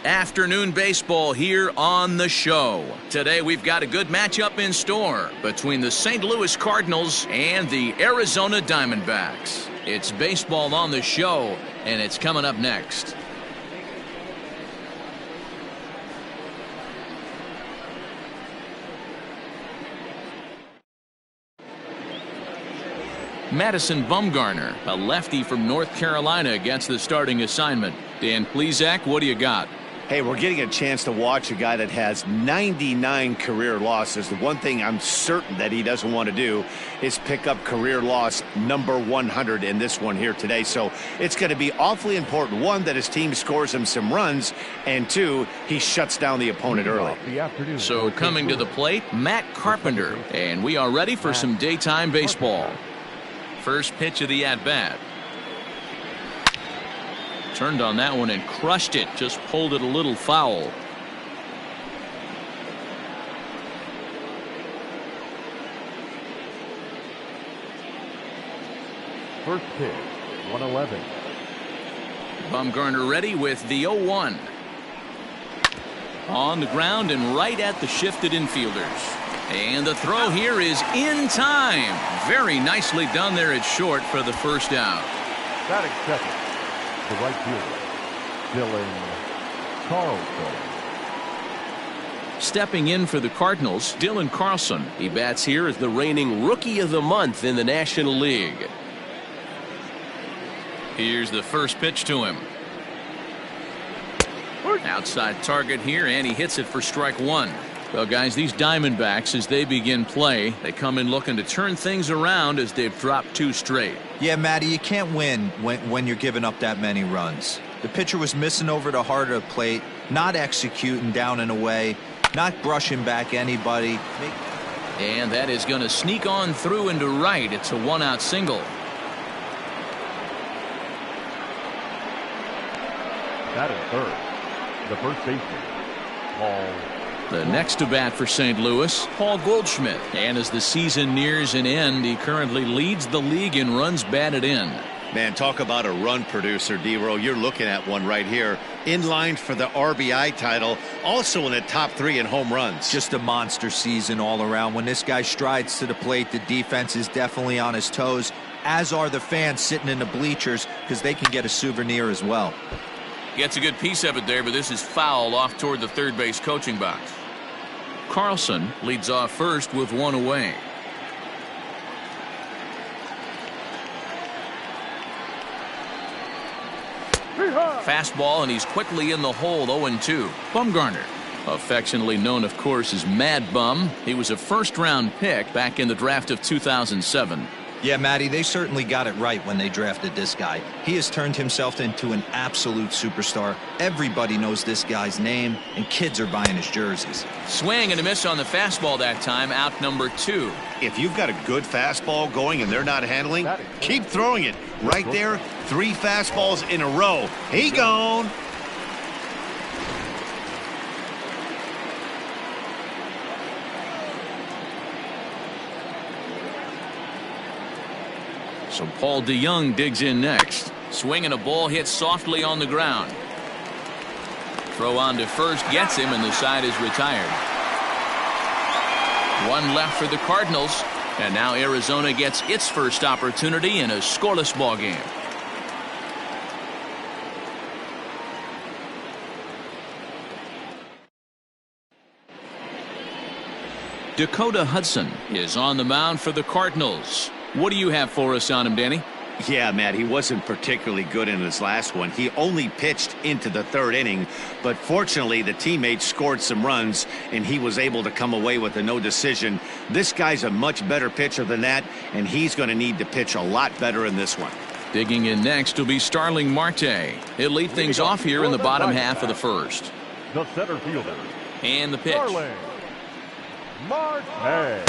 Afternoon baseball here on the show. Today we've got a good matchup in store between the St. Louis Cardinals and the Arizona Diamondbacks. It's baseball on the show, and it's coming up next. Madison Bumgarner, a lefty from North Carolina, gets the starting assignment. Dan Plesac, what do you got? Hey, we're getting a chance to watch a guy that has 99 career losses. The one thing I'm certain that he doesn't want to do is pick up career loss number 100 in this one here today. So it's going to be awfully important, one, that his team scores him some runs, and two, he shuts down the opponent early. So coming to the plate, Matt Carpenter, and we are ready for some daytime baseball. First pitch of the at-bat. Turned on that one and crushed it. Just pulled it a little foul. First pitch, 111. Bumgarner ready with the 0-1. On the ground and right at the shifted infielders. And the throw here is in time. Very nicely done there at short for the first out. Batting second, the right fielder, Dylan Carlson. Stepping in for the Cardinals, Dylan Carlson. He bats here as the reigning Rookie of the Month in the National League. Here's the first pitch to him. Outside target here, and he hits it for strike one. Well, guys, these Diamondbacks, as they begin play, they come in looking to turn things around as they've dropped two straight. Yeah, Matty, you can't win when you're giving up that many runs. The pitcher was missing over the heart of the plate, not executing down and away, not brushing back anybody. And that is going to sneak on through into right. It's a one-out single. Batting third, the first baseman, Paul. The next to bat for St. Louis, Paul Goldschmidt. And as the season nears an end, he currently leads the league in runs batted in. Man, talk about a run producer, D-Row. You're looking at one right here. In line for the RBI title, also in the top 3 in home runs. Just a monster season all around. When this guy strides to the plate, the defense is definitely on his toes, as are the fans sitting in the bleachers, because they can get a souvenir as well. Gets a good piece of it there, but this is foul off toward the third base coaching box. Carlson leads off first with one away. Fastball, and he's quickly in the hole. 0-2. Bumgarner, affectionately known, of course, as Mad Bum. He was a first-round pick back in the draft of 2007. Yeah, Matty, they certainly got it right when they drafted this guy. He has turned himself into an absolute superstar. Everybody knows this guy's name, and kids are buying his jerseys. Swing and a miss on the fastball that time, out number 2. If you've got a good fastball going and they're not handling, keep throwing it. Right there, 3 fastballs in a row. He gone. So Paul DeYoung digs in next. Swinging a ball hit softly on the ground. Throw on to first gets him, and the side is retired. One left for the Cardinals, and now Arizona gets its first opportunity in a scoreless ball game. Dakota Hudson is on the mound for the Cardinals. What do you have for us on him, Danny? Yeah, Matt, he wasn't particularly good in his last one. He only pitched into the 3rd inning, but fortunately the teammates scored some runs and he was able to come away with a no decision. This guy's a much better pitcher than that, and he's going to need to pitch a lot better in this one. Digging in next will be Starling Marte. He'll lead things off here in the bottom half of the first. The center fielder. And the pitch. Starling Marte.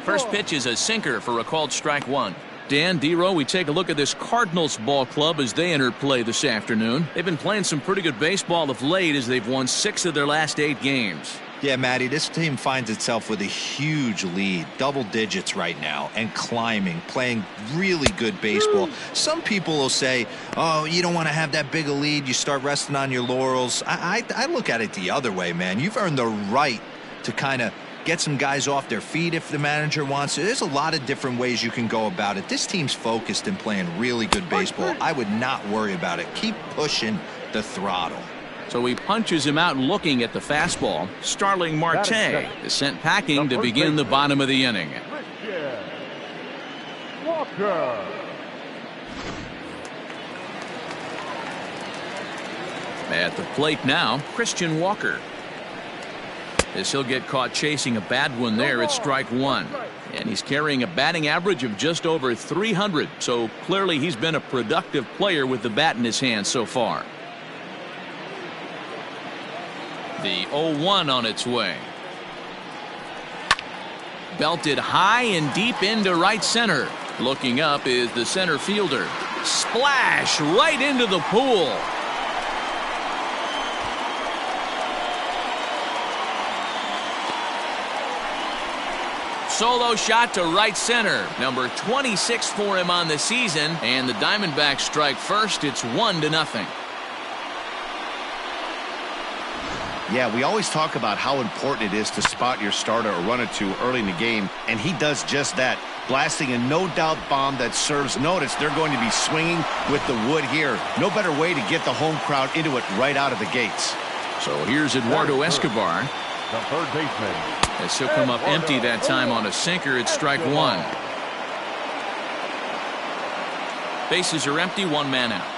First pitch is a sinker for a called strike one. Dan, D-Row, we take a look at this Cardinals ball club as they enter play this afternoon. They've been playing some pretty good baseball of late as they've won 6 of their last 8 games. Yeah, Matty, this team finds itself with a huge lead, double digits right now, and climbing, playing really good baseball. Some people will say, oh, you don't want to have that big a lead. You start resting on your laurels. I look at it the other way, man. You've earned the right to kind of get some guys off their feet if the manager wants to. There's a lot of different ways you can go about it. This team's focused and playing really good baseball. I would not worry about it. Keep pushing the throttle. So he punches him out looking at the fastball. Starling Marte is sent packing to begin the bottom of the inning. Walker. At the plate now, Christian Walker. As he'll get caught chasing a bad one there at strike one. And he's carrying a batting average of just over 300. So clearly he's been a productive player with the bat in his hand so far. The 0-1 on its way. Belted high and deep into right center. Looking up is the center fielder. Splash right into the pool. Solo shot to right center. Number 26 for him on the season. And the Diamondbacks strike first. It's 1-0. Yeah, we always talk about how important it is to spot your starter or run it to early in the game, and he does just that, blasting a no-doubt bomb that serves notice. They're going to be swinging with the wood here. No better way to get the home crowd into it right out of the gates. So here's Eduardo Escobar. The third baseman. As he'll come up empty that time on a sinker at strike one. Bases are empty, one man out.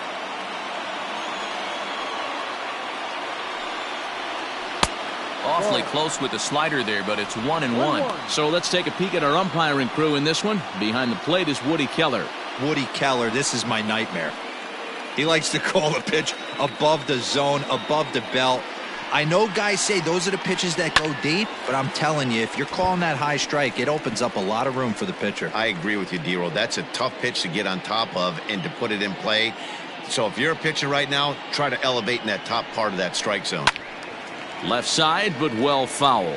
Awfully close with the slider there, but it's 1-1. So let's take a peek at our umpiring crew in this one. Behind the plate is Woody Keller. Woody Keller, this is my nightmare. He likes to call a pitch above the zone, above the belt. I know guys say those are the pitches that go deep, but I'm telling you, if you're calling that high strike, it opens up a lot of room for the pitcher. I agree with you, D-Roll. That's a tough pitch to get on top of and to put it in play. So if you're a pitcher right now, try to elevate in that top part of that strike zone. Left side, but well foul.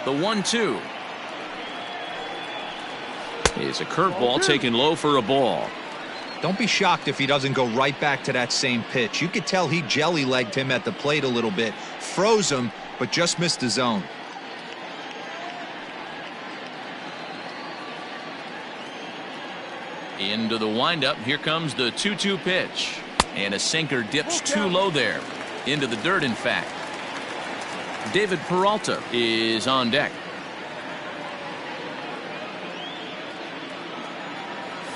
The 1-2. Is a curveball taken low for a ball. Don't be shocked if he doesn't go right back to that same pitch. You could tell he jelly-legged him at the plate a little bit, froze him, but just missed the zone. Into the windup. Here comes the 2-2 pitch. And a sinker dips too low there. Into the dirt, in fact. David Peralta is on deck.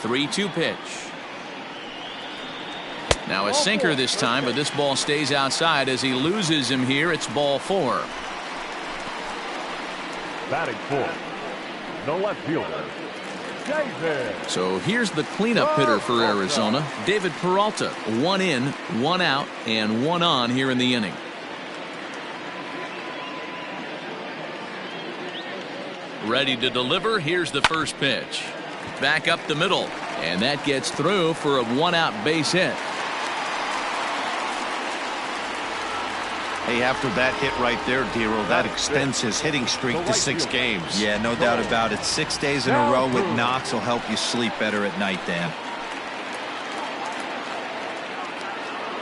3-2 pitch. Now a sinker this time, but this ball stays outside as he loses him here. It's ball 4. Batting fourth, the left fielder, David. So here's the cleanup hitter for Arizona, David Peralta. 1 in, 1 out, and 1 on here in the inning. Ready to deliver. Here's the first pitch. Back up the middle, and that gets through for a 1-out base hit. Hey, after that hit right there, D-Roll, that extends his hitting streak to 6 games. Yeah, no doubt about it. 6 days in a row with knocks will help you sleep better at night, Dan.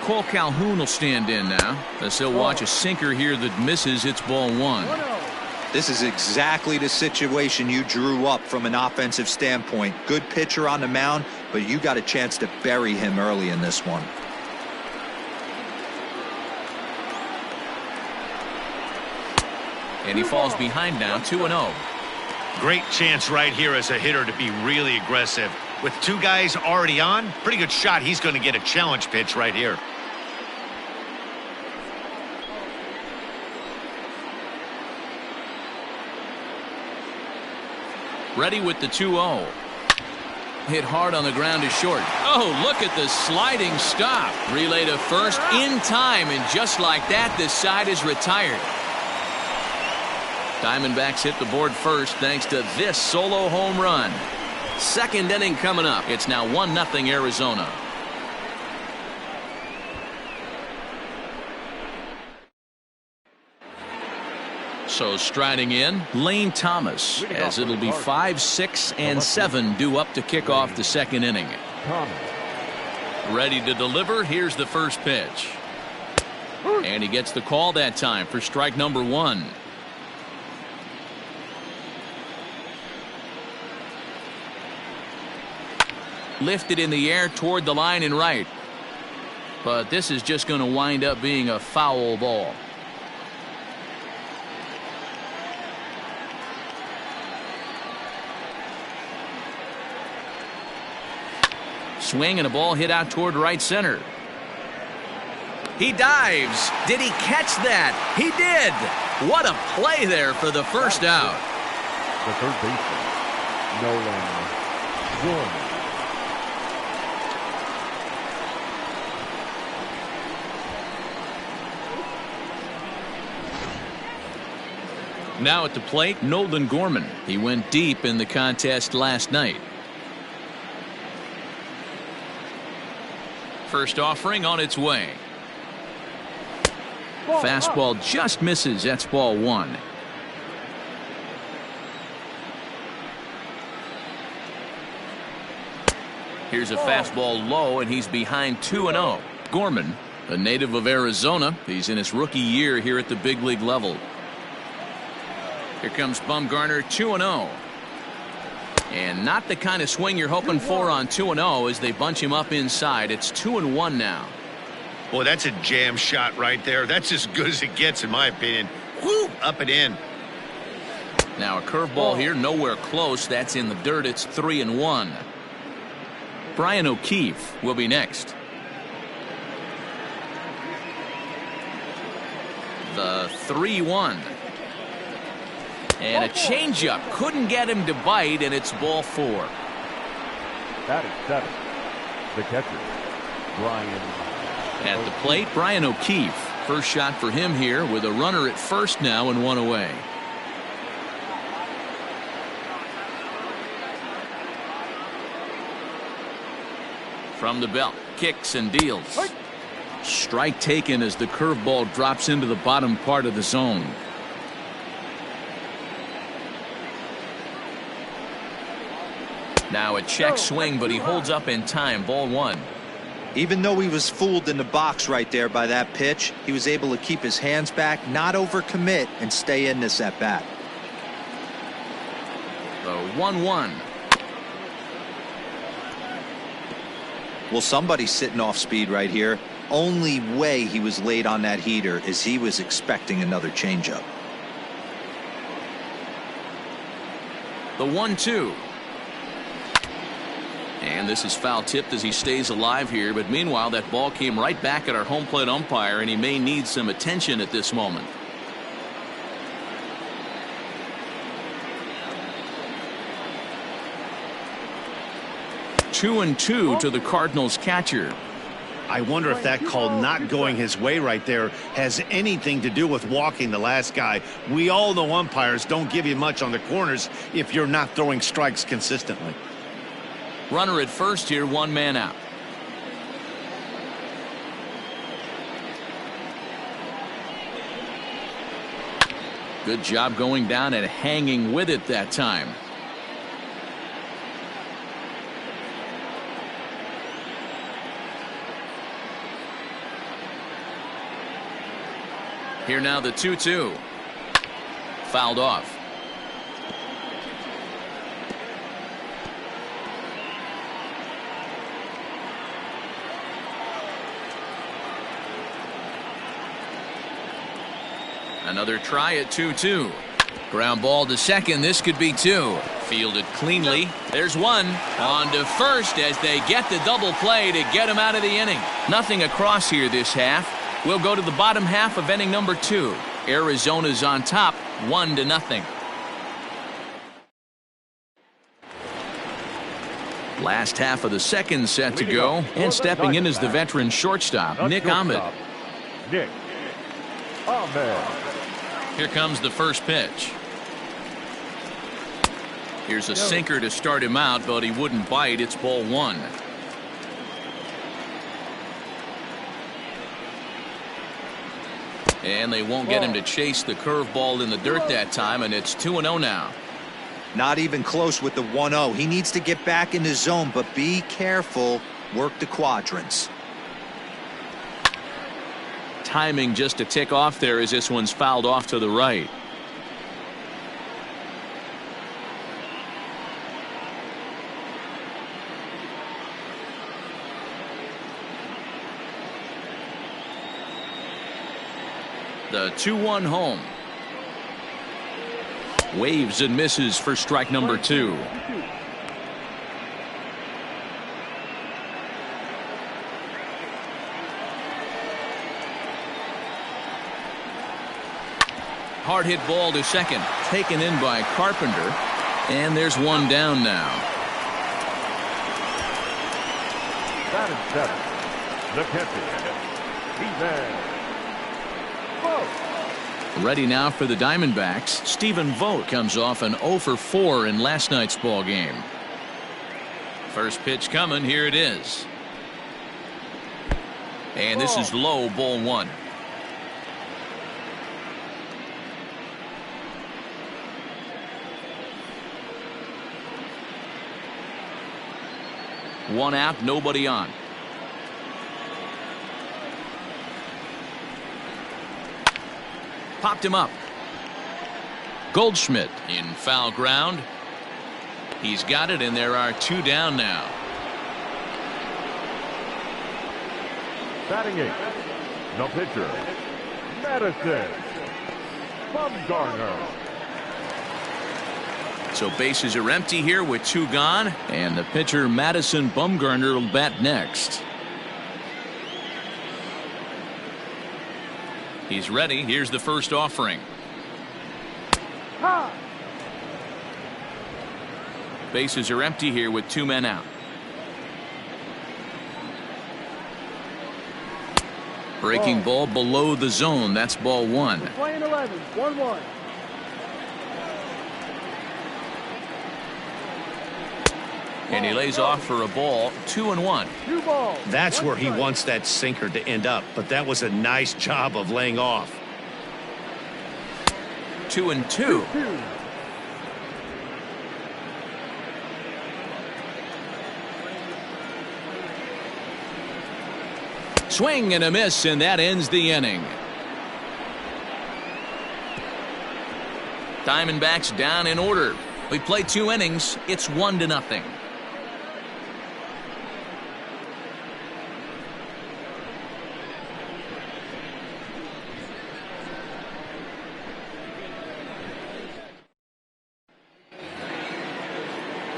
Cole Calhoun will stand in now, as he'll watch a sinker here that misses. It's ball 1. This is exactly the situation you drew up from an offensive standpoint. Good pitcher on the mound, but you got a chance to bury him early in this one. And he falls behind now, 2-0. Great chance right here as a hitter to be really aggressive. With 2 guys already on, pretty good shot. He's going to get a challenge pitch right here. Ready with the 2-0. Hit hard on the ground is short. Oh, look at the sliding stop. Relay to first in time, and just like that, this side is retired. Diamondbacks hit the board first thanks to this solo home run. Second inning coming up. It's now 1-0 Arizona. So striding in, Lane Thomas, as it'll be 5, 6, and 7 due up to kick off the second inning. Ready to deliver. Here's the first pitch. And he gets the call that time for strike number 1. Lifted in the air toward the line and right. But this is just going to wind up being a foul ball. Swing and a ball hit out toward right center. He dives. Did he catch that? He did. What a play there for the first out. The third baseman, Nolan Gorman. Now at the plate, Nolan Gorman. He went deep in the contest last night. First offering on its way. Fastball just misses. That's ball 1. Here's a fastball low, and he's behind 2-0. Gorman, a native of Arizona. He's in his rookie year here at the big league level. Here comes Bumgarner, 2-0. And not the kind of swing you're hoping for on 2-0 as they bunch him up inside. It's 2-1 now. Boy, that's a jam shot right there. That's as good as it gets, in my opinion. Woo, up and in. Now a curveball here, nowhere close. That's in the dirt. It's 3-1. Brian O'Keefe will be next. The 3-1. And a changeup couldn't get him to bite, and it's ball 4. That is 7. The catcher, Brian. At the plate, Brian O'Keefe. First shot for him here with a runner at first now and 1 away. From the belt, kicks and deals. Strike taken as the curveball drops into the bottom part of the zone. Now a check swing, but he holds up in time. Ball 1. Even though he was fooled in the box right there by that pitch, he was able to keep his hands back, not overcommit, and stay in this at bat. The 1-1. Well, somebody's sitting off speed right here. Only way he was late on that heater is he was expecting another changeup. The 1-2. And this is foul tipped as he stays alive here. But meanwhile, that ball came right back at our home plate umpire, and he may need some attention at this moment. Two and two to the Cardinals catcher. I wonder if that call not going his way right there has anything to do with walking the last guy. We all know umpires don't give you much on the corners if you're not throwing strikes consistently. Runner at first here, 1 man out. Good job going down and hanging with it that time. Here now the 2-2. Fouled off. Another try at 2-2. Ground ball to second. This could be 2. Fielded cleanly. There's 1. On to first as they get the double play to get him out of the inning. Nothing across here this half. We'll go to the bottom half of inning number 2. Arizona's on top, 1-0. Last half of the second set to go, and stepping in is the veteran shortstop, Nick Ahmed. Nick Ahmed. Here comes the first pitch. Here's a sinker to start him out, but he wouldn't bite. It's ball 1. And they won't get him to chase the curveball in the dirt that time, and it's 2-0 now. Not even close with the 1-0. He needs to get back in the zone, but be careful. Work the quadrants. Timing just to tick off there as this one's fouled off to the right. The 2-1 home. Waves and misses for strike number 2. Hard hit ball to second, taken in by Carpenter, and there's one down now. That is 7. The catcher. He's there. Ready now for the Diamondbacks. Stephen Vogt comes off an 0 for 4 in last night's ball game. First pitch coming. Here it is. And this is low, ball 1. One out, nobody on. Popped him up. Goldschmidt in foul ground. He's got it, and there are 2 down now. Batting 8. The pitcher, Madison Bumgarner. So bases are empty here with 2 gone, and the pitcher Madison Bumgarner will bat next. He's ready. Here's the first offering. Bases are empty here with 2 men out. Breaking ball below the zone. That's ball 1. Playing 11, 1-1. And he lays off for a ball. 2-1. 2 balls. That's where he wants that sinker to end up, but that was a nice job of laying off. 2-2. Swing and a miss, and that ends the inning. Diamondbacks down in order. We play 2 innings. It's 1-0.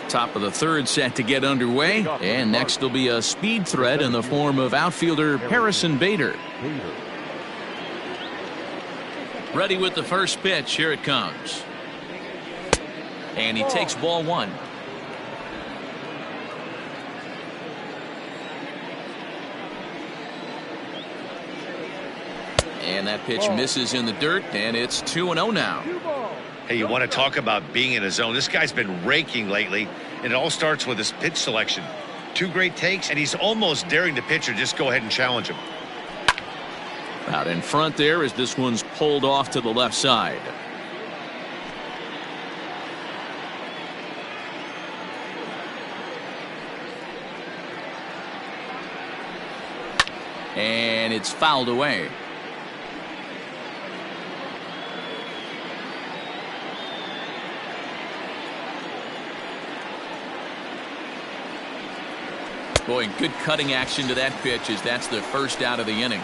Top of the 3rd set to get underway, and next will be a speed threat in the form of outfielder Harrison Bader. Ready with the first pitch. Here it comes. And he takes ball 1. And that pitch misses in the dirt, and it's 2-0 now. Hey, you want to talk about being in a zone? This guy's been raking lately, and it all starts with his pitch selection. 2 great takes, and he's almost daring the pitcher just go ahead and challenge him. Out in front there as this one's pulled off to the left side. And it's fouled away. Boy, good cutting action to that pitch as that's the first out of the inning.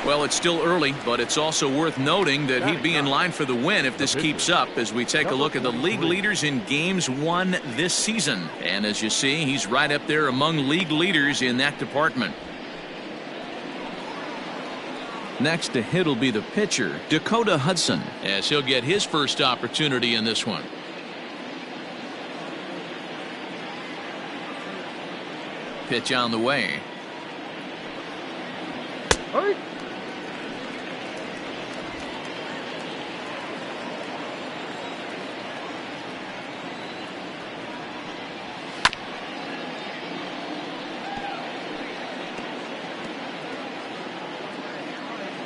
Well, it's still early, but it's also worth noting that he'd be in line for the win if this keeps up as we take a look at the league leaders in games won this season. And as you see, he's right up there among league leaders in that department. Next to hit will be the pitcher, Dakota Hudson, as he'll get his first opportunity in this one. Pitch on the way.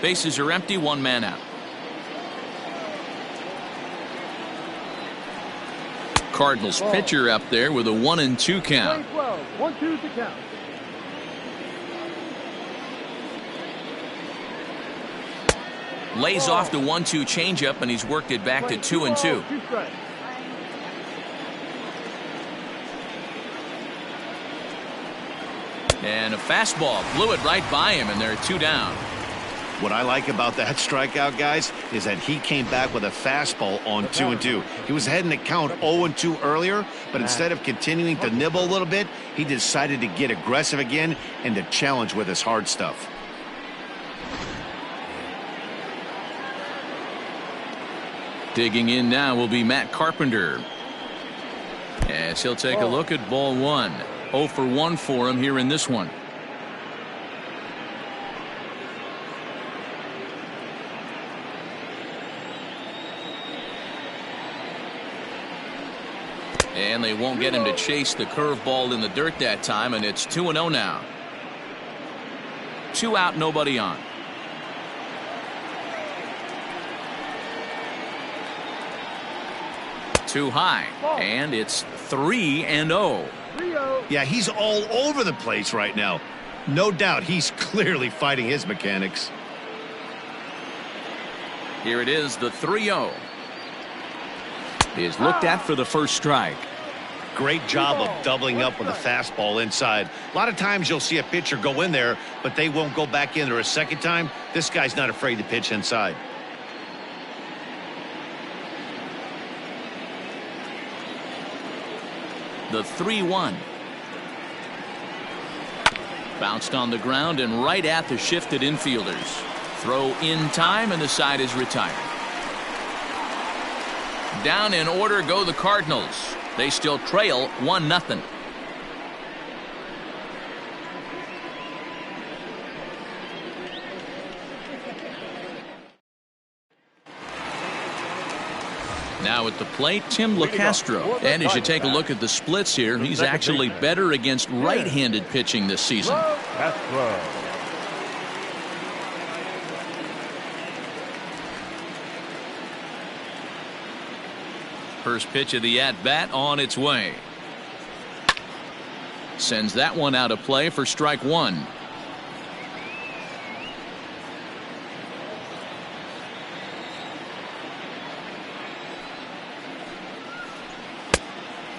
Bases are empty, one man out. Cardinals pitcher up there with a 1-2 count. 1-2 to count. Lays off the 1-2 changeup, and he's worked it back to 2-2. And a fastball blew it right by him, and they're 2 down. What I like about that strikeout, guys, is that he came back with a fastball on 2-2. He was heading to count 0-2 earlier, but instead of continuing to nibble a little bit, he decided to get aggressive again and to challenge with his hard stuff. Digging in now will be Matt Carpenter, as he'll take a look at ball 1. 0 for 1 for him here in this one. And they won't get him to chase the curveball in the dirt that time, and it's 2-0 now. 2 out, nobody on. Too high, and it's 3-0. Yeah, he's all over the place right now. No doubt he's clearly fighting his mechanics. Here it is, the 3-0. Is looked at for the first strike. Great job of doubling up with a fastball inside. A lot of times you'll see a pitcher go in there, but they won't go back in there a second time. This guy's not afraid to pitch inside. The 3-1. Bounced on the ground and right at the shifted infielders. Throw in time, and the side is retired. Down in order go the Cardinals. They still trail 1-0. Now at the plate, Tim LeCastro. And as you take a look at the splits here, he's actually better against right-handed pitching this season. First pitch of the at-bat on its way. Sends that one out of play for strike 1.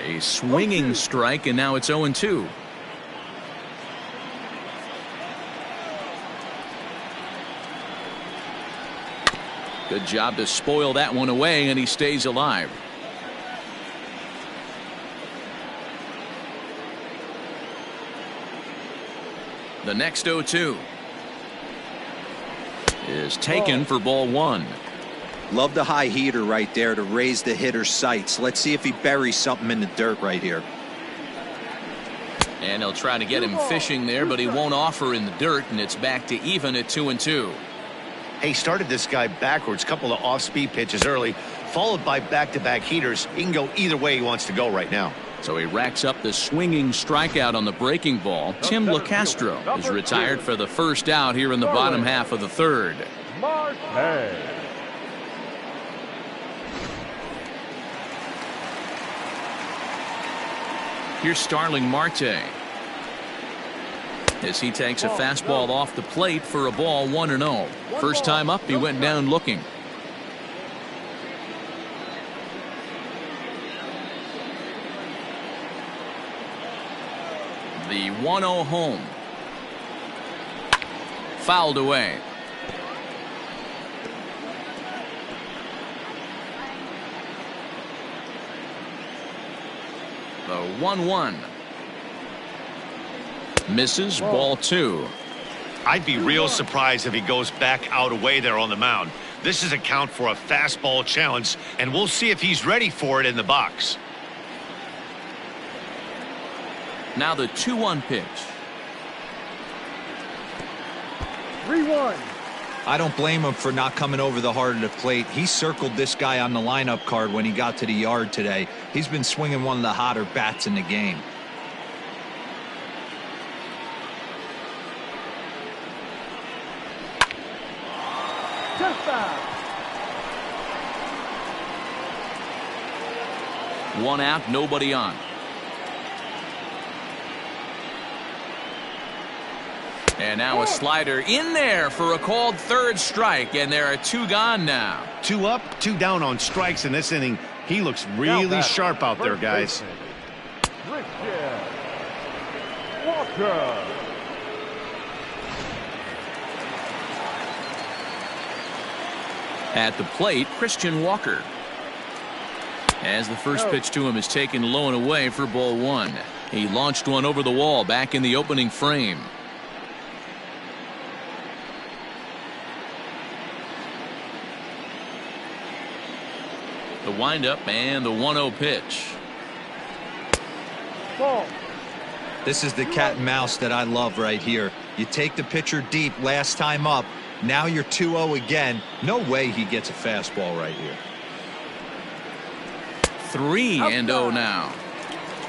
A swinging strike, and now it's 0-2. Good job to spoil that one away, and he stays alive. The next 0-2 is taken for ball 1. Love the high heater right there to raise the hitter's sights. Let's see if he buries something in the dirt right here. And he'll try to get him fishing there, but he won't offer in the dirt, and it's back to even at 2-2. Hey, started this guy backwards. Couple of off-speed pitches early, followed by back-to-back heaters. He can go either way he wants to go right now. So he racks up the swinging strikeout on the breaking ball. Tim LeCastro is retired for the first out here in the bottom half of the third. Here's Starling Marte as he takes a fastball off the plate for a ball 1-0. First time up, he went down looking. The 1-0 home. Fouled away. The 1-1. Misses, ball 2. I'd be real surprised if he goes back out away there on the mound. This is a count for a fastball challenge, and we'll see if he's ready for it in the box. Now the 2-1 pitch. 3-1. I don't blame him for not coming over the heart of the plate. He circled this guy on the lineup card when he got to the yard today. He's been swinging one of the hotter bats in the game. One out, nobody on. And now a slider in there for a called third strike, and there are two gone now. 2 up, 2 down on strikes in this inning. He looks really sharp out there, guys. Walker. At the plate, Christian Walker. As the first pitch to him is taken low and away for ball 1. He launched one over the wall back in the opening frame. The windup and the 1-0 pitch. Ball. This is the cat and mouse that I love right here. You take the pitcher deep last time up. Now you're 2-0 again. No way he gets a fastball right here. 3-0 now.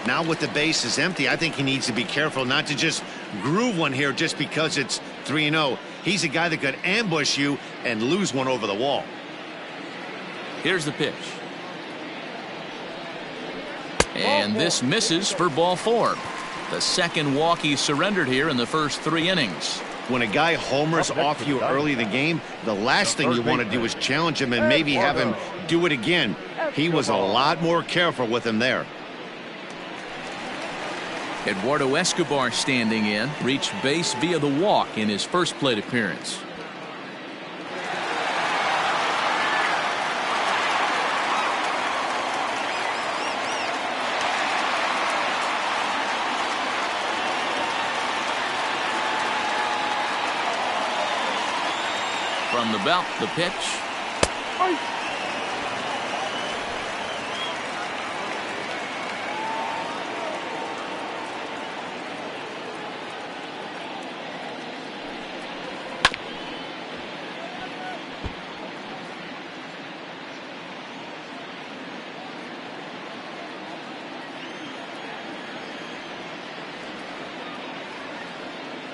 Now with the bases empty, I think he needs to be careful not to just groove one here just because it's 3-0. He's a guy that could ambush you and lose one over the wall. Here's the pitch. And this misses for ball 4. The second walk he surrendered here in the first 3 innings. When a guy homers off you early in the game, the last thing you want to do is challenge him and maybe have him do it again. He was a lot more careful with him there. Eduardo Escobar standing in, reached base via the walk in his first plate appearance. From the belt, the pitch.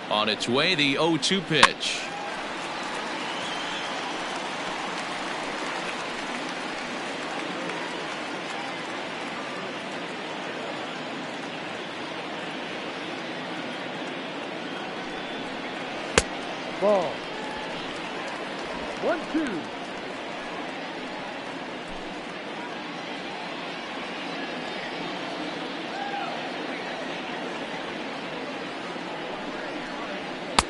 On its way, the 0-2 pitch. Ball. 1-2.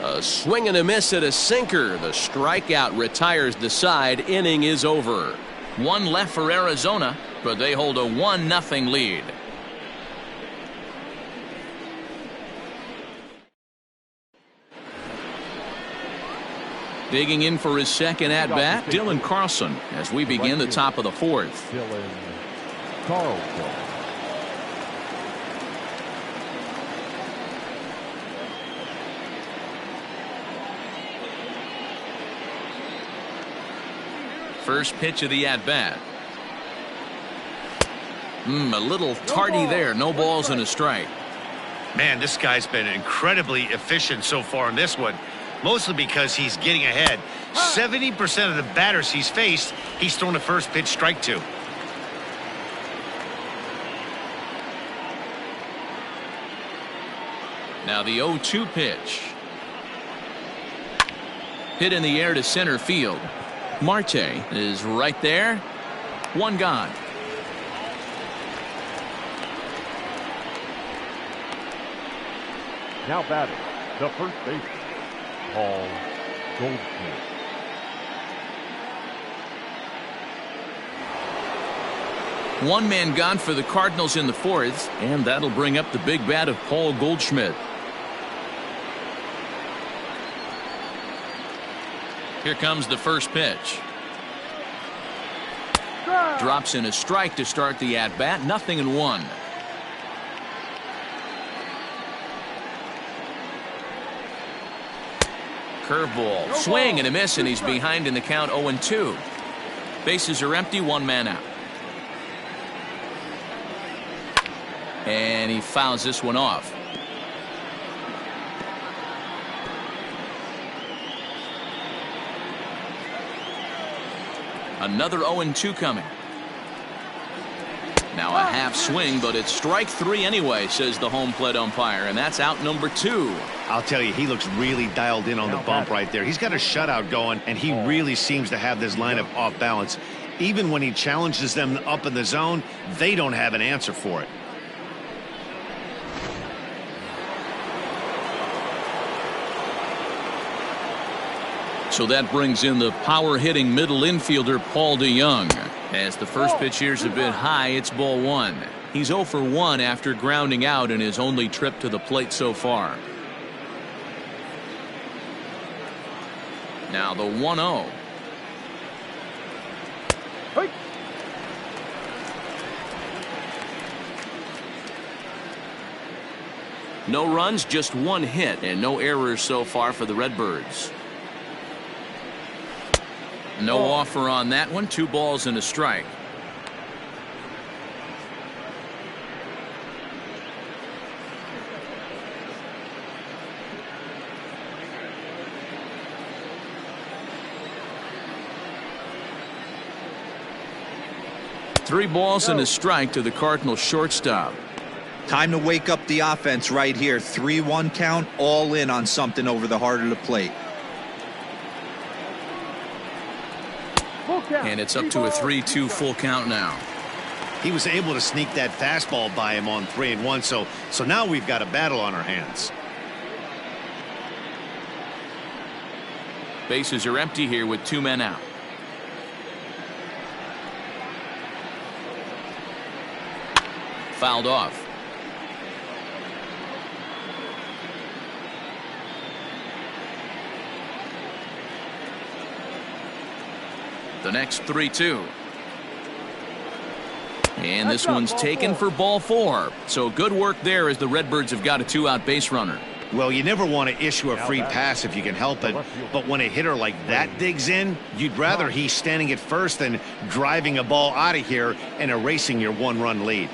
A swing and a miss at a sinker. The strikeout retires the side. Inning is over. 1 left for Arizona, but they hold a 1-0 lead. Digging in for his second at-bat, Dylan Carlson, as we begin the top of the 4th. Dylan Carlson. First pitch of the at-bat. A little tardy there. No balls and a strike. Man, this guy's been incredibly efficient so far in this one. Mostly because he's getting ahead. 70% of the batters he's faced, he's thrown a first pitch strike to. Now the 0-2 pitch. Hit in the air to center field. Marte is right there. 1 gone. Now batting, the first baseman, Paul Goldschmidt. One man gone for the Cardinals in the 4th, and that'll bring up the big bat of Paul Goldschmidt. Here comes the first pitch. Drops in a strike to start the at-bat. 0-1. Curveball, swing and a miss, and he's behind in the count. 0-2. Bases are empty. 1 man out. And he fouls this one off. Another 0-2 coming. Now a half swing, but it's strike 3 anyway, says the home plate umpire, and that's out number 2. I'll tell you, he looks really dialed in on the bump right there. He's got a shutout going, and he really seems to have this lineup off balance. Even when he challenges them up in the zone, they don't have an answer for it. So that brings in the power-hitting middle infielder Paul DeYoung. As the first pitch here's a bit high, it's ball 1. He's 0 for 1 after grounding out in his only trip to the plate so far. Now the 1-0. No runs, just 1 hit, and no errors so far for the Redbirds. No offer on that one. 2 balls and a strike. Three balls and a strike to the Cardinals shortstop. Time to wake up the offense right here. 3-1 count, all in on something over the heart of the plate. And it's up to a 3-2 full count now. He was able to sneak that fastball by him on 3-1, so now we've got a battle on our hands. Bases are empty here with 2 men out. Fouled off. The next 3-2. And this one's taken for ball 4. So good work there as the Redbirds have got a 2-out base runner. Well, you never want to issue a free pass if you can help it, but when a hitter like that digs in, you'd rather he's standing at first than driving a ball out of here and erasing your 1-run lead.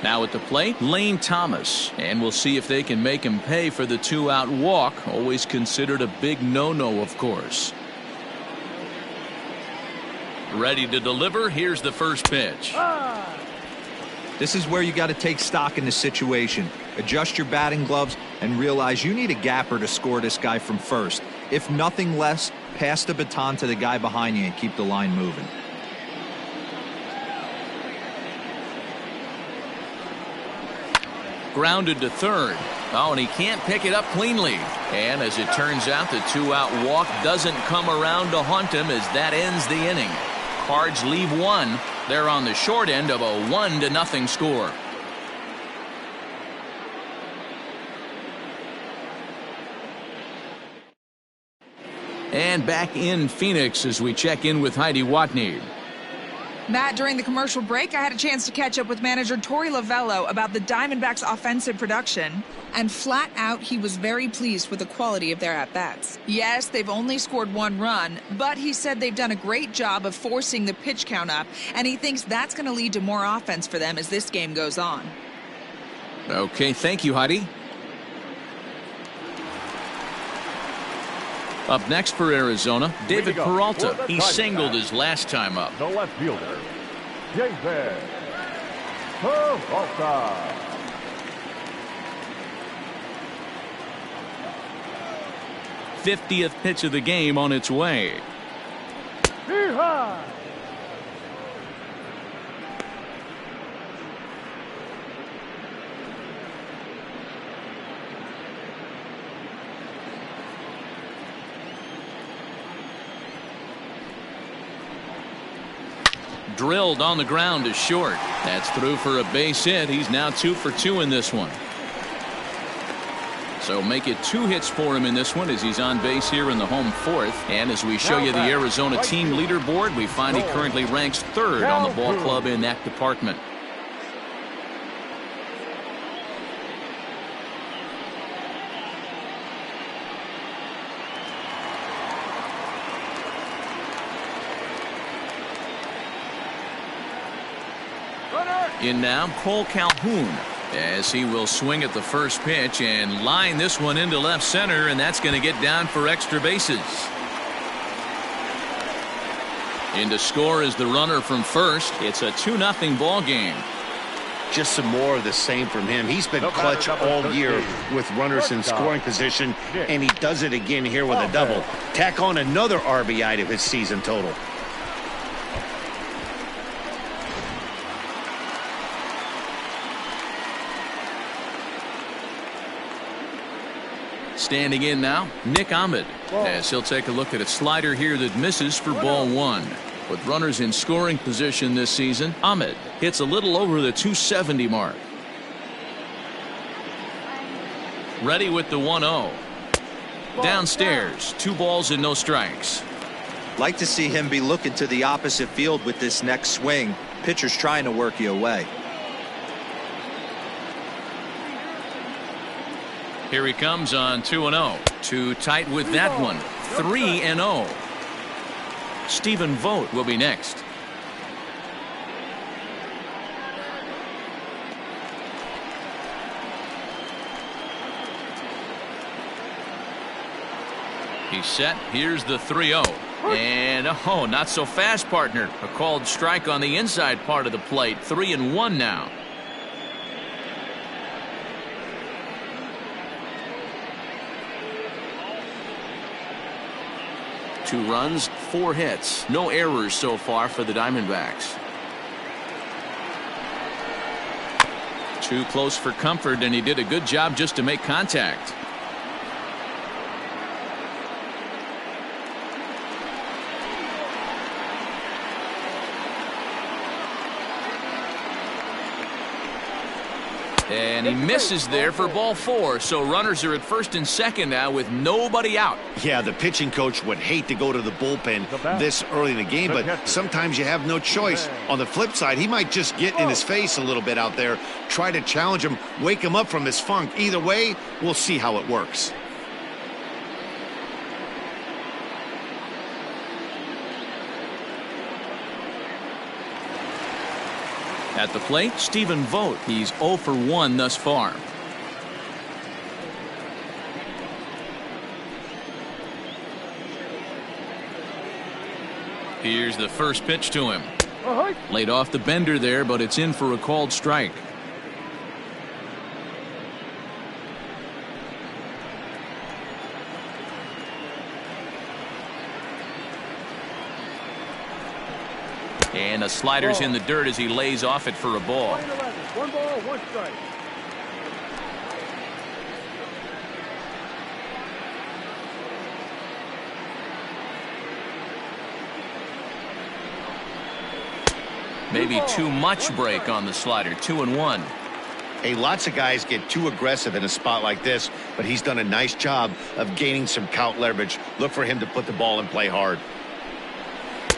Now at the plate, Lane Thomas, and we'll see if they can make him pay for the 2-out walk. Always considered a big no-no, of course. Ready to deliver. Here's the first pitch. This is where you got to take stock in the situation. Adjust your batting gloves and realize you need a gapper to score this guy from first. If nothing less, pass the baton to the guy behind you and keep the line moving. Grounded to third. Oh, and he can't pick it up cleanly. And as it turns out, the 2-out walk doesn't come around to haunt him as that ends the inning. Cards leave 1. They're on the short end of a 1-0 score. And back in Phoenix as we check in with Heidi Watney. Matt, during the commercial break, I had a chance to catch up with manager Torey Lovello about the Diamondbacks' offensive production. And flat out, he was very pleased with the quality of their at-bats. Yes, they've only scored 1 run, but he said they've done a great job of forcing the pitch count up, and he thinks that's going to lead to more offense for them as this game goes on. Okay, thank you, Heidi. Up next for Arizona, David Peralta. He singled his last time up. The left fielder, David Peralta. 50th pitch of the game on its way. Behind. Drilled on the ground to short. That's through for a base hit. He's now 2 for 2 in this one. So make it 2 hits for him in this one as he's on base here in the home 4th. And as we show you the Arizona team leaderboard, we find he currently ranks 3rd on the ball club in that department. In now, Cole Calhoun, as he will swing at the first pitch and line this one into left center, and that's going to get down for extra bases. In to score is the runner from first. It's a 2-0 ball game. Just some more of the same from him. He's been clutch all year with runners in scoring position, and he does it again here with a double. Tack on another RBI to his season total. Standing in now, Nick Ahmed, as he'll take a look at a slider here that misses for ball 1. With runners in scoring position this season, Ahmed hits a little over the 270 mark. Ready with the 1-0. Downstairs, 2 balls and no strikes. Like to see him be looking to the opposite field with this next swing. Pitcher's trying to work you away. Here he comes on 2-0. Too tight with that one. 3-0. Stephen Vogt will be next. He's set. Here's the 3-0. And oh, not so fast, partner. A called strike on the inside part of the plate. 3-1 now. Two runs, 4 hits. No errors so far for the Diamondbacks. Too close for comfort, and he did a good job just to make contact. And he misses there for ball 4. So runners are at first and second now with nobody out. Yeah, the pitching coach would hate to go to the bullpen this early in the game, but sometimes you have no choice. On the flip side, he might just get in his face a little bit out there, try to challenge him, wake him up from his funk. Either way, we'll see how it works. At the plate, Stephen Vogt. He's 0 for 1 thus far. Here's the first pitch to him. Laid off the bender there, but it's in for a called strike. And a slider's in the dirt as he lays off it for a ball. 1 ball, 1 strike. Maybe too much break on the slider. 2-1. Hey, lots of guys get too aggressive in a spot like this, but he's done a nice job of gaining some count leverage. Look for him to put the ball in play hard.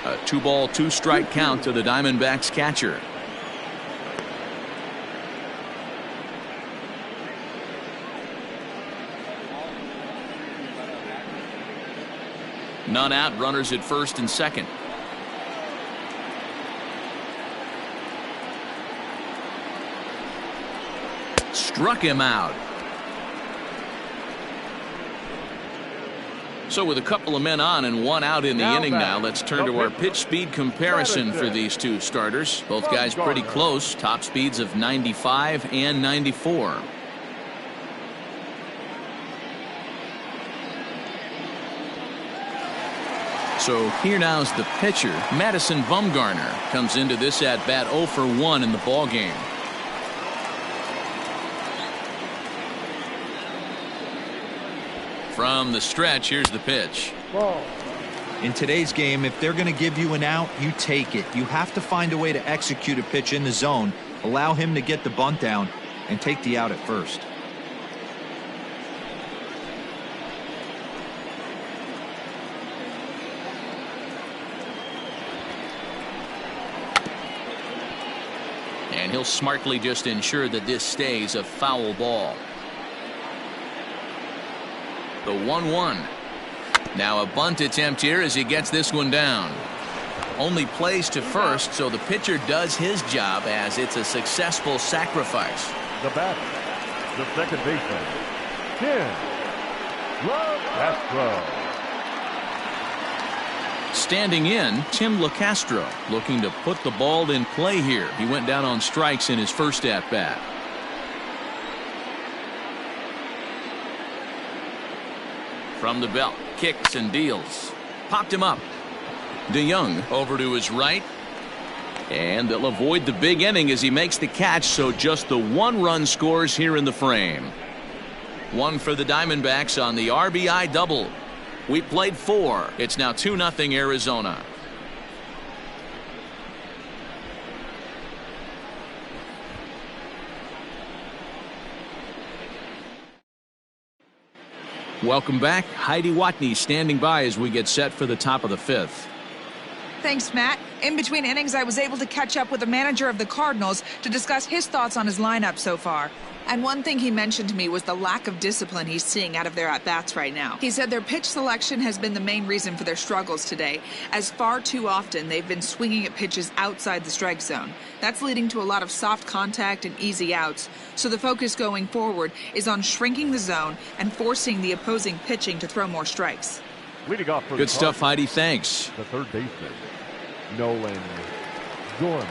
A 2-ball, 2-strike count to the Diamondbacks catcher. None out, runners at first and second. Struck him out. So with a couple of men on and 1 out in the inning now, let's turn to our pitch speed comparison for these two starters. Both guys pretty close. Top speeds of 95 and 94. So here now is the pitcher. Madison Bumgarner comes into this at bat 0 for 1 in the ball game. From the stretch, here's the pitch. In today's game, if they're going to give you an out, you take it. You have to find a way to execute a pitch in the zone, allow him to get the bunt down, and take the out at first. And he'll smartly just ensure that this stays a foul ball. The 1-1. Now a bunt attempt here as he gets this one down. Only plays to first, so the pitcher does his job as it's a successful sacrifice. The batter, the second baseman, Ken Castro. Standing in, Tim LeCastro, looking to put the ball in play here. He went down on strikes in his first at-bat. From the belt, kicks and deals. Popped him up. DeYoung over to his right. And they'll avoid the big inning as he makes the catch, so just the one-run scores here in the frame. One for the Diamondbacks on the RBI double. We played 4. It's now 2-0 Arizona. Welcome back. Heidi Watney standing by as we get set for the top of the 5th. Thanks, Matt. In between innings, I was able to catch up with the manager of the Cardinals to discuss his thoughts on his lineup so far. And one thing he mentioned to me was the lack of discipline he's seeing out of their at-bats right now. He said their pitch selection has been the main reason for their struggles today, as far too often they've been swinging at pitches outside the strike zone. That's leading to a lot of soft contact and easy outs. So the focus going forward is on shrinking the zone and forcing the opposing pitching to throw more strikes. Leading off for Good stuff, Heidi. Thanks. the third baseman, Nolan Gorman.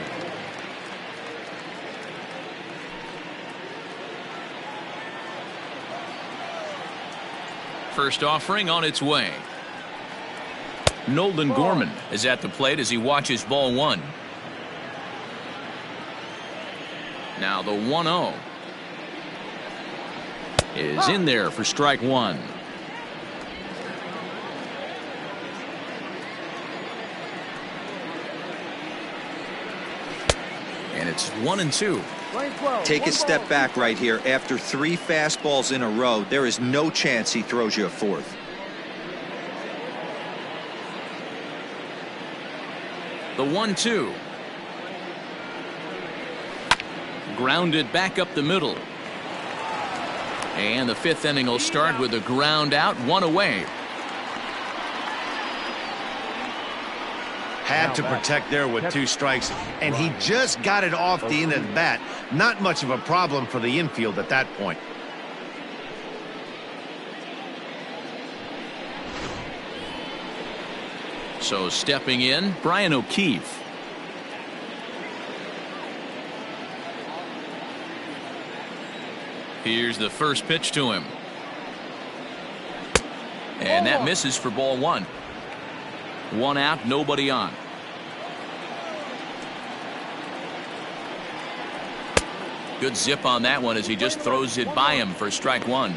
First offering on its way. Nolan Gorman is at the plate as he watches ball 1. Now the 1-0 is in there for strike 1. And it's 1-2. Take a step back right here. After 3 fastballs in a row, there is no chance he throws you a 4th. The 1-2. Grounded back up the middle. And the 5th inning will start with a ground out, 1 away. Had to protect there with 2 strikes, and he just got it off the end of the bat. Not much of a problem for the infield at that point. So stepping in, Brian O'Keefe. Here's the first pitch to him. And that misses for ball 1. 1 out, nobody on. Good zip on that one as he just throws it by him for strike 1.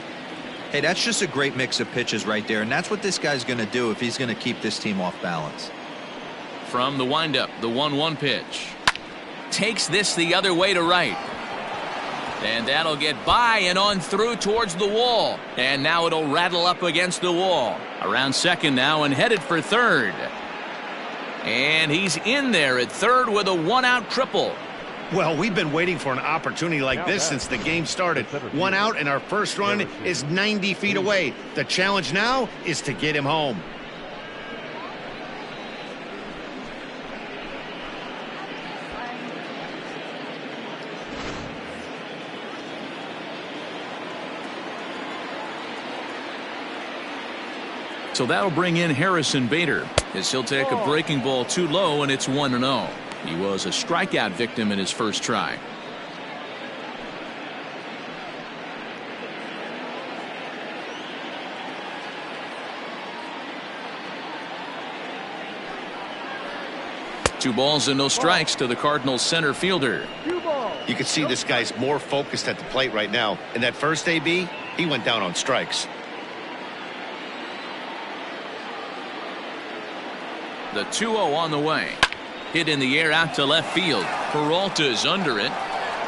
Hey, that's just a great mix of pitches right there, and that's what this guy's going to do if he's going to keep this team off balance. From the windup, the 1-1 pitch. Takes this the other way to right. And that'll get by and on through towards the wall. And now it'll rattle up against the wall. Around second now and headed for third. And he's in there at third with a 1-out triple. Well, we've been waiting for an opportunity like this since the game started. 1 out, and our first run is 90 feet away. The challenge now is to get him home. So that'll bring in Harrison Bader as he'll take a breaking ball too low, and it's 1-0. He was a strikeout victim in his first try. Two balls and no strikes to the Cardinals center fielder. You can see this guy's more focused at the plate right now. In that first AB, he went down on strikes. The 2-0 on the way. Hit in the air out to left field. Peralta's under it.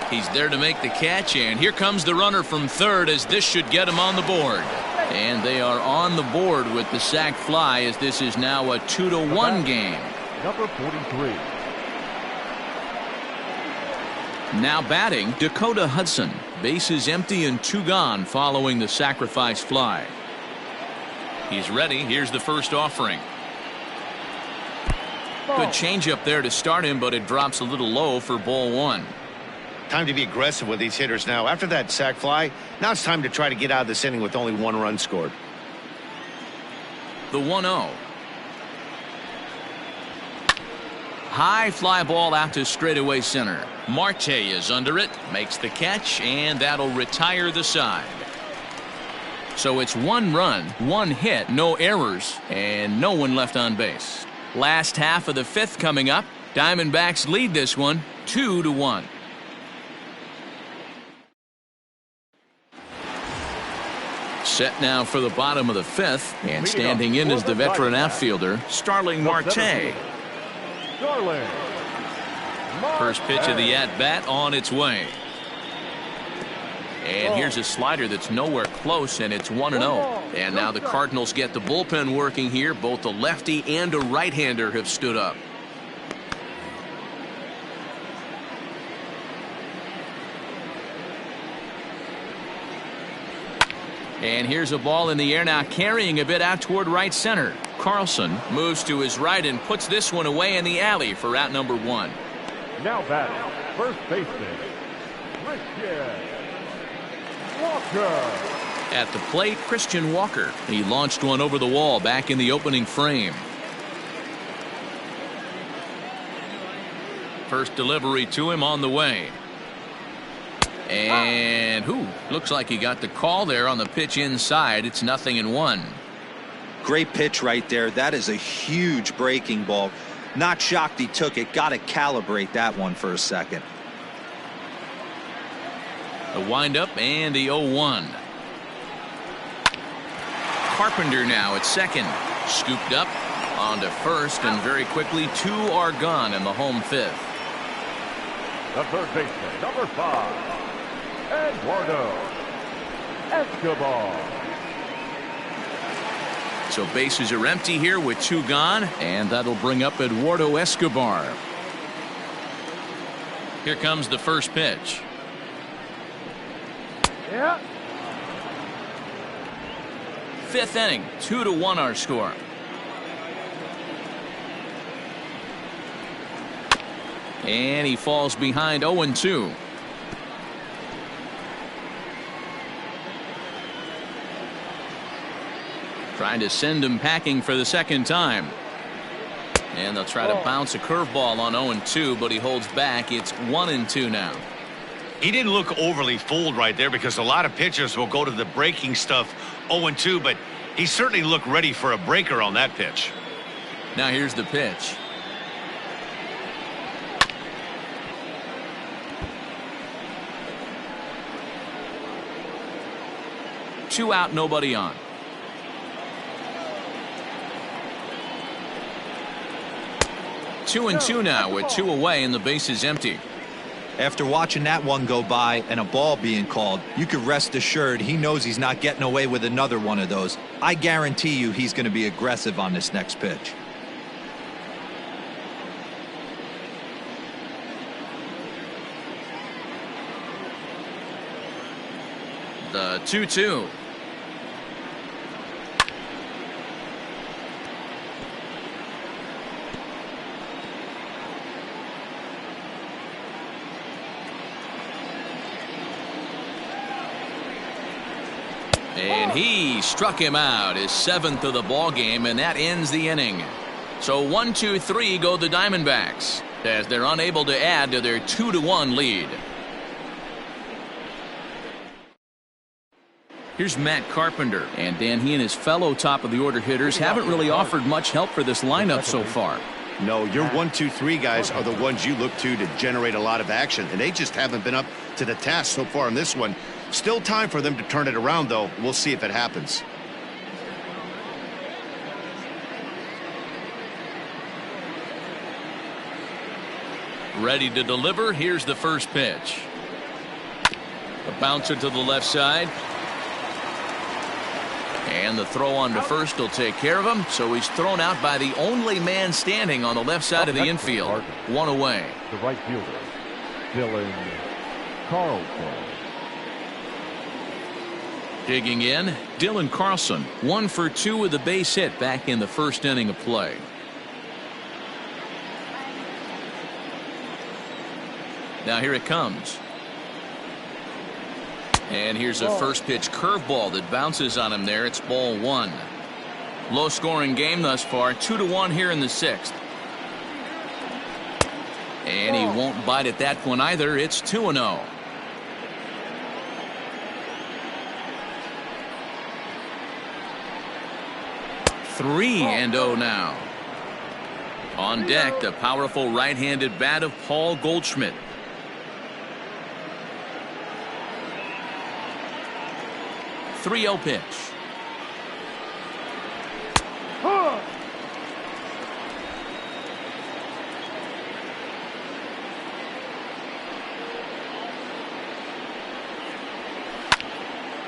He's there to make the catch, and here comes the runner from third as this should get him on the board. And they are on the board with the sac fly as this is now a 2-1 game. Number 43. Now batting, Dakota Hudson. Bases empty and 2 gone following the sacrifice fly. He's ready. Here's the first offering. Good changeup there to start him, but it drops a little low for ball 1. Time to be aggressive with these hitters now. After that sac fly, now it's time to try to get out of this inning with only 1 run scored. The 1-0. High fly ball out to straightaway center. Marte is under it, makes the catch, and that'll retire the side. So it's 1 run, 1 hit, no errors, and no one left on base. Last half of the 5th coming up. Diamondbacks lead this one 2-1. Set now for the bottom of the 5th, and standing in is the veteran outfielder, Starling Marte. First pitch of the at-bat on its way. And here's a slider that's nowhere close, and it's 1-0. And now the Cardinals get the bullpen working here. Both a lefty and a right-hander have stood up. And here's a ball in the air now, carrying a bit out toward right center. Carlson moves to his right and puts this one away in the alley for out number 1. Now batting, first baseman, Christian Walker. At the plate, Christian Walker. He launched one over the wall back in the opening frame. First delivery to him on the way. And looks like he got the call there on the pitch inside. It's 0-1. Great pitch right there. That is a huge breaking ball. Not shocked he took it. Got to calibrate that one for a second. The windup and the 0-1. Carpenter now at second. Scooped up onto first, and very quickly 2 are gone in the home 5th. The third baseman, number 5. Eduardo Escobar. So bases are empty here with 2 gone, and that'll bring up Eduardo Escobar. Here comes the first pitch. Yeah. 5th inning, 2-1 our score. And he falls behind 0-2. Trying to send him packing for the second time. And they'll try to bounce a curveball on 0-2, but he holds back. It's 1-2 now. He didn't look overly fooled right there, because a lot of pitchers will go to the breaking stuff 0-2, but he certainly looked ready for a breaker on that pitch. Now here's the pitch. Two out, nobody on. 2-2 now with 2 away and the base is empty. After watching that one go by and a ball being called, you could rest assured he knows he's not getting away with another one of those. I guarantee you he's going to be aggressive on this next pitch. The 2-2. And he struck him out, his 7th of the ball game, and that ends the inning. So 1-2-3 go the Diamondbacks as they're unable to add to their 2-1 lead. Here's Matt Carpenter, and Dan, he and his fellow top of the order hitters haven't really offered much help for this lineup so far. No, your 1-2-3 guys are the ones you look to generate a lot of action, and they just haven't been up to the task so far in this one. Still time for them to turn it around, though. We'll see if it happens. Ready to deliver. Here's the first pitch. A bouncer to the left side. And the throw on to first will take care of him. So he's thrown out by the only man standing on the left side of the infield. 1 away. The right fielder, Dylan Carlson. Digging in, Dylan Carlson, 1 for 2 with a base hit back in the first inning of play. Now here it comes. And here's a first pitch curveball that bounces on him there. It's ball 1. Low scoring game thus far, 2-1 here in the 6th. And he won't bite at that one either. It's 2-0. Three and 0 now. On deck, the powerful right-handed bat of Paul Goldschmidt. Three-0 pitch.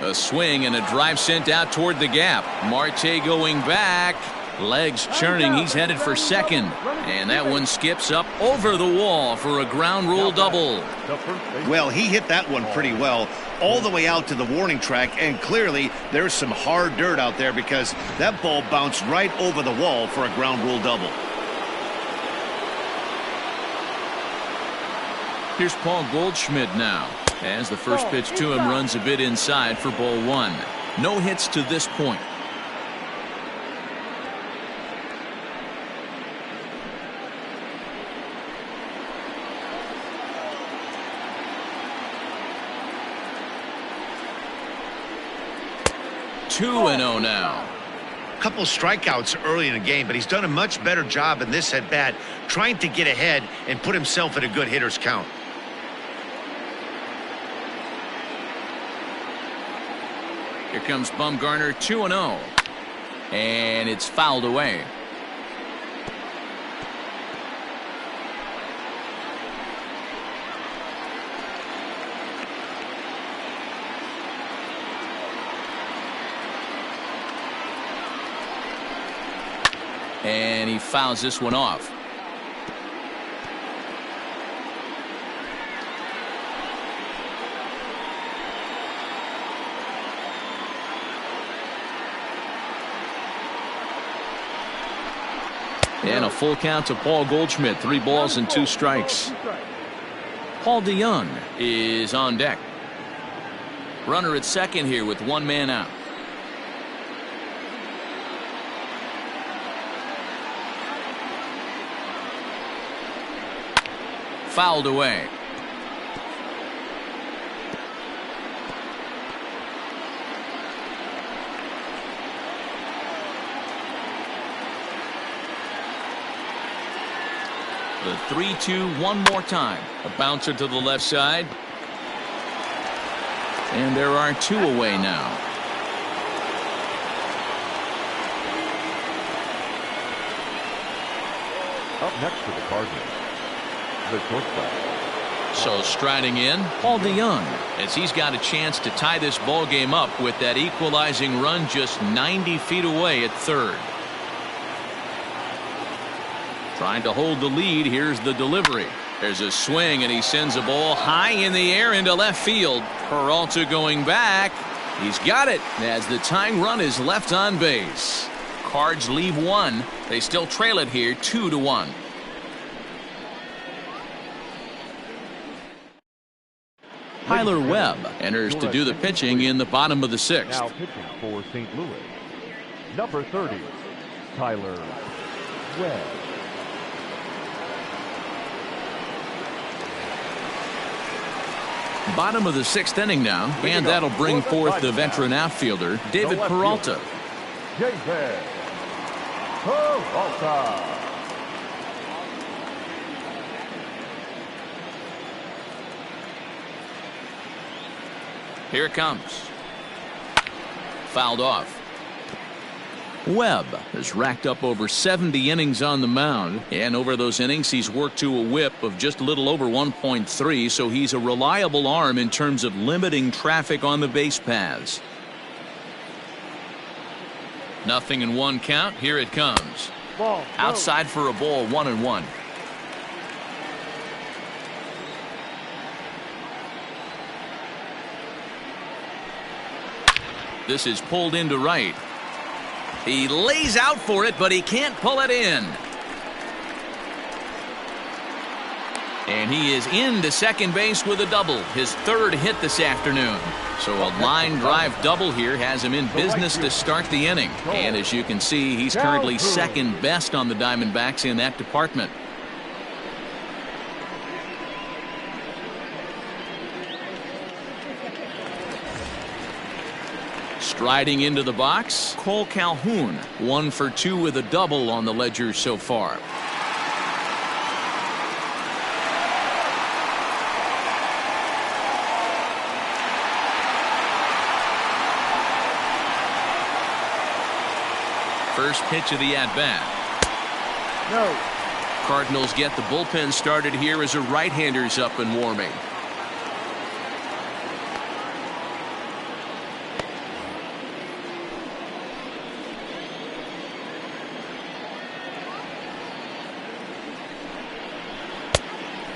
A swing and a drive sent out toward the gap. Marte going back. Legs churning. He's headed for second. And that one skips up over the wall for a ground rule double. Well, he hit that one pretty well all the way out to the warning track. And clearly there's some hard dirt out there because that ball bounced right over the wall for a ground rule double. Here's Paul Goldschmidt now. As the first pitch to him runs a bit inside for ball one. No hits to this point. Two and 0 now. Couple strikeouts early in the game, but he's done a much better job in this at bat trying to get ahead and put himself in a good hitter's count. Here comes Bumgarner, 2-0. And it's fouled away. And he fouls this one off. And a full count to Paul Goldschmidt. 3 balls and 2 strikes. Paul DeYoung is on deck. Runner at second here with 1 man out. Fouled away. The 3-2 one more time. A bouncer to the left side. And there are 2 away now. Up next for the Cardinals, the shortstop. So striding in, Paul DeYoung, as he's got a chance to tie this ball game up with that equalizing run just 90 feet away at third. Trying to hold the lead. Here's the delivery. There's a swing and he sends a ball high in the air into left field. Peralta going back. He's got it as the tying run is left on base. Cards leave 1. They still trail it here 2-1. Tyler Webb enters to do the pitching in the bottom of the 6th. Now pitching for St. Louis, number 30, Tyler Webb. Bottom of the 6th inning now, and that'll bring forth the veteran outfielder, David Peralta. David Peralta. Here it comes. Fouled off. Webb has racked up over 70 innings on the mound, and over those innings he's worked to a whip of just a little over 1.3, so he's a reliable arm in terms of limiting traffic on the base paths. Nothing in 1 count. Here it comes. Outside for a ball, 1-1. This is pulled into right. He lays out for it, but he can't pull it in. And he is into second base with a double, his 3rd hit this afternoon. So a line drive double here has him in business to start the inning. And as you can see, he's currently 2nd best on the Diamondbacks in that department. Striding into the box, Cole Calhoun, 1 for 2 with a double on the ledger so far. First pitch of the at-bat. No. Cardinals get the bullpen started here as a right-hander's up and warming.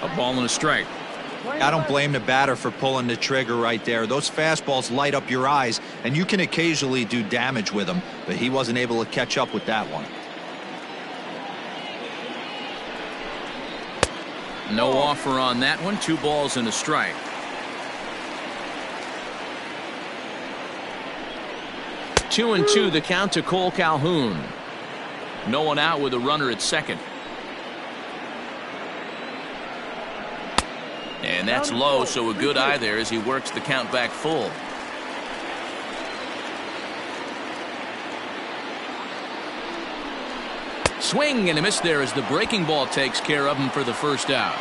A ball and a strike. I don't blame the batter for pulling the trigger right there. Those fastballs light up your eyes, and you can occasionally do damage with them, but he wasn't able to catch up with that one. No offer on that one. 2 balls and a strike. Two and two the count to Cole Calhoun. No one out with a runner at second. And that's low, so a good eye there as he works the count back full. Swing and a miss there as the breaking ball takes care of him for the first out.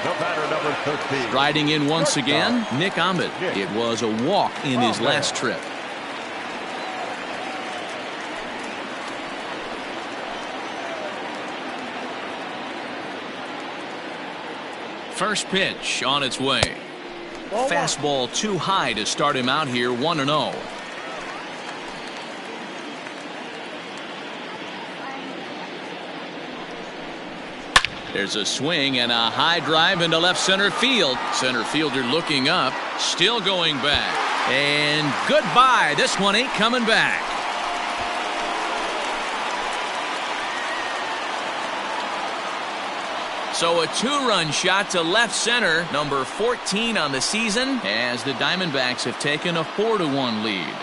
The batter, number 13. Riding in once again, Nick Ahmed. It was a walk in his last trip. First pitch on its way. Fastball too high to start him out here, 1-0. There's a swing and a high drive into left center field. Center fielder looking up, still going back. And goodbye. This one ain't coming back. So a 2-run shot to left center, number 14 on the season, as the Diamondbacks have taken a 4-1 lead.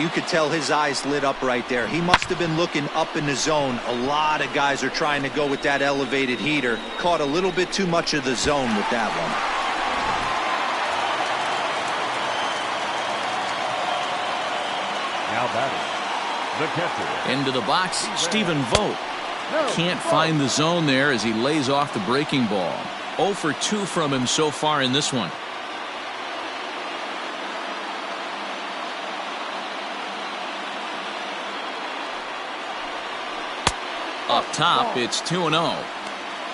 You could tell his eyes lit up right there. He must have been looking up in the zone. A lot of guys are trying to go with that elevated heater. Caught a little bit too much of the zone with that one. Now batting, the catcher. Into the box, Stephen Vogt. Can't find the zone there as he lays off the breaking ball. 0 for 2 from him so far in this one. Up top, it's 2-0.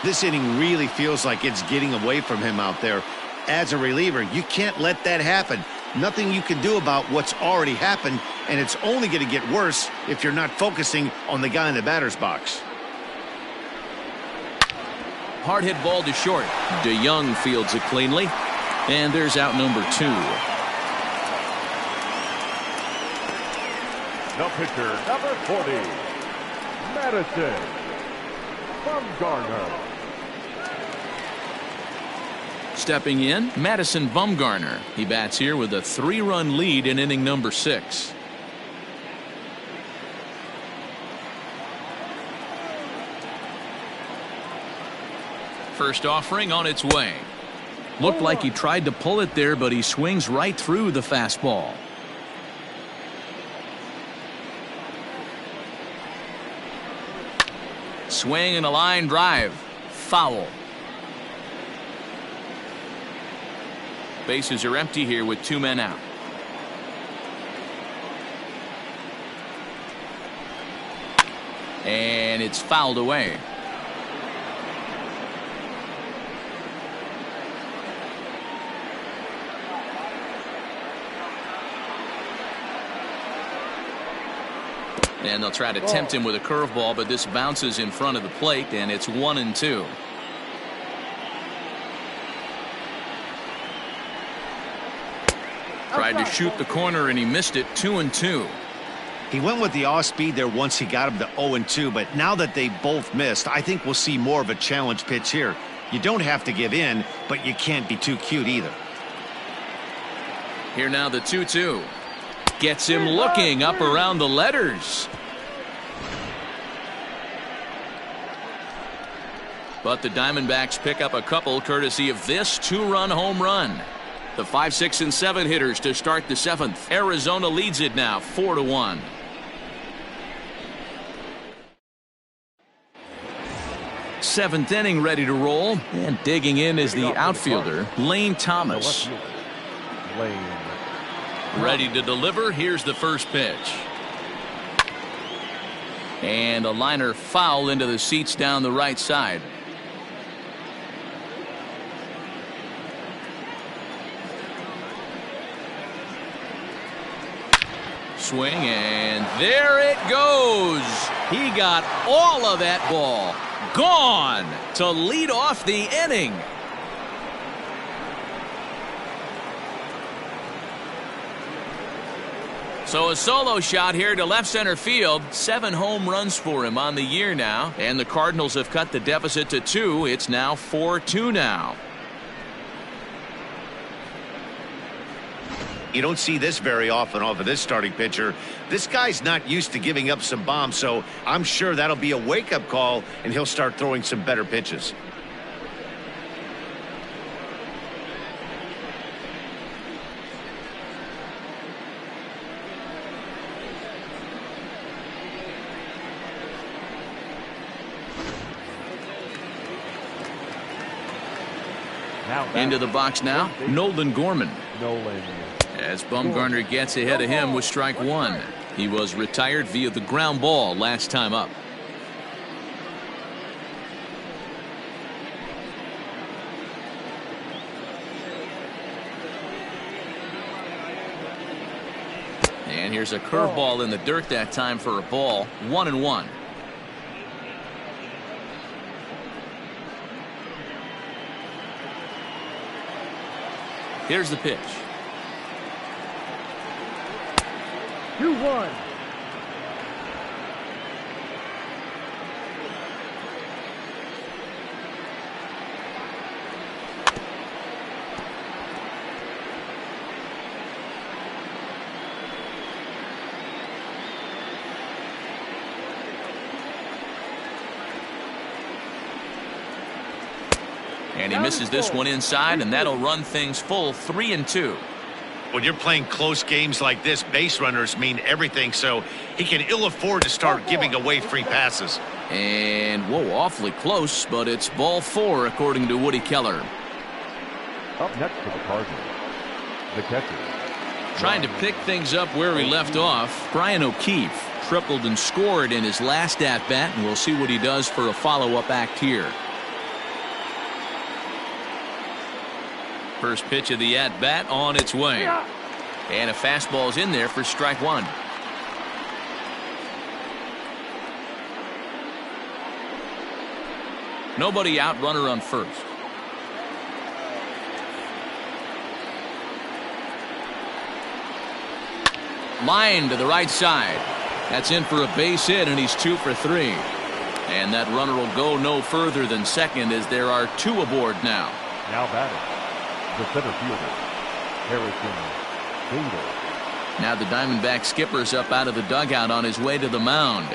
This inning really feels like it's getting away from him out there. As a reliever, you can't let that happen. Nothing you can do about what's already happened, and it's only going to get worse if you're not focusing on the guy in the batter's box. Hard hit ball to short. DeYoung fields it cleanly, and there's out number 2. The pitcher, number 40, Madison Bumgarner. Stepping in, Madison Bumgarner. He bats here with a 3-run lead in inning number 6. First offering on its way. Looked like he tried to pull it there, but he swings right through the fastball. Swing and a line drive. Foul. Bases are empty here with 2 men out. And it's fouled away. And they'll try to tempt him with a curveball, but this bounces in front of the plate, and it's 1-2. Tried to shoot the corner, and he missed it. 2-2. He went with the off speed there once he got him to 0-2, but now that they both missed, I think we'll see more of a challenge pitch here. You don't have to give in, but you can't be too cute either. Here now the 2-2. Gets him looking up around the letters. But the Diamondbacks pick up a couple courtesy of this two-run home run. The 5, 6, and 7 hitters to start the 7th. Arizona leads it now 4-1. Seventh inning ready to roll, and digging in is the outfielder Lane Thomas. Ready to deliver. Here's the first pitch. And a liner foul into the seats down the right side. Swing, and there it goes. He got all of that ball. Gone to lead off the inning. So a solo shot here to left center field. 7 home runs for him on the year now. And the Cardinals have cut the deficit to 2. It's now 4-2 now. You don't see this very often off of this starting pitcher. This guy's not used to giving up some bombs, so I'm sure that'll be a wake-up call, and he'll start throwing some better pitches. Into the box now, Nolan Gorman. As Bumgarner gets ahead of him with strike 1. He was retired via the ground ball last time up. And here's a curveball in the dirt that time for a ball. 1-1. Here's the pitch. 2-1. And he misses this one inside, and that'll run things full 3-2. When you're playing close games like this, base runners mean everything, so he can ill afford to start giving away free passes. And, whoa, awfully close, but it's ball 4, according to Woody Keller. Up next for the Cardinals, the catcher. Trying to pick things up where he left off, Brian O'Keefe tripled and scored in his last at-bat, and we'll see what he does for a follow-up act here. First pitch of the at-bat on its way. And a fastball's in there for strike 1. Nobody out, runner on first. Line to the right side. That's in for a base hit, and he's 2 for 3. And that runner will go no further than second as there are 2 aboard now. Now batting, the center fielder, Harrison Bader. Now the Diamondback skipper's up out of the dugout on his way to the mound.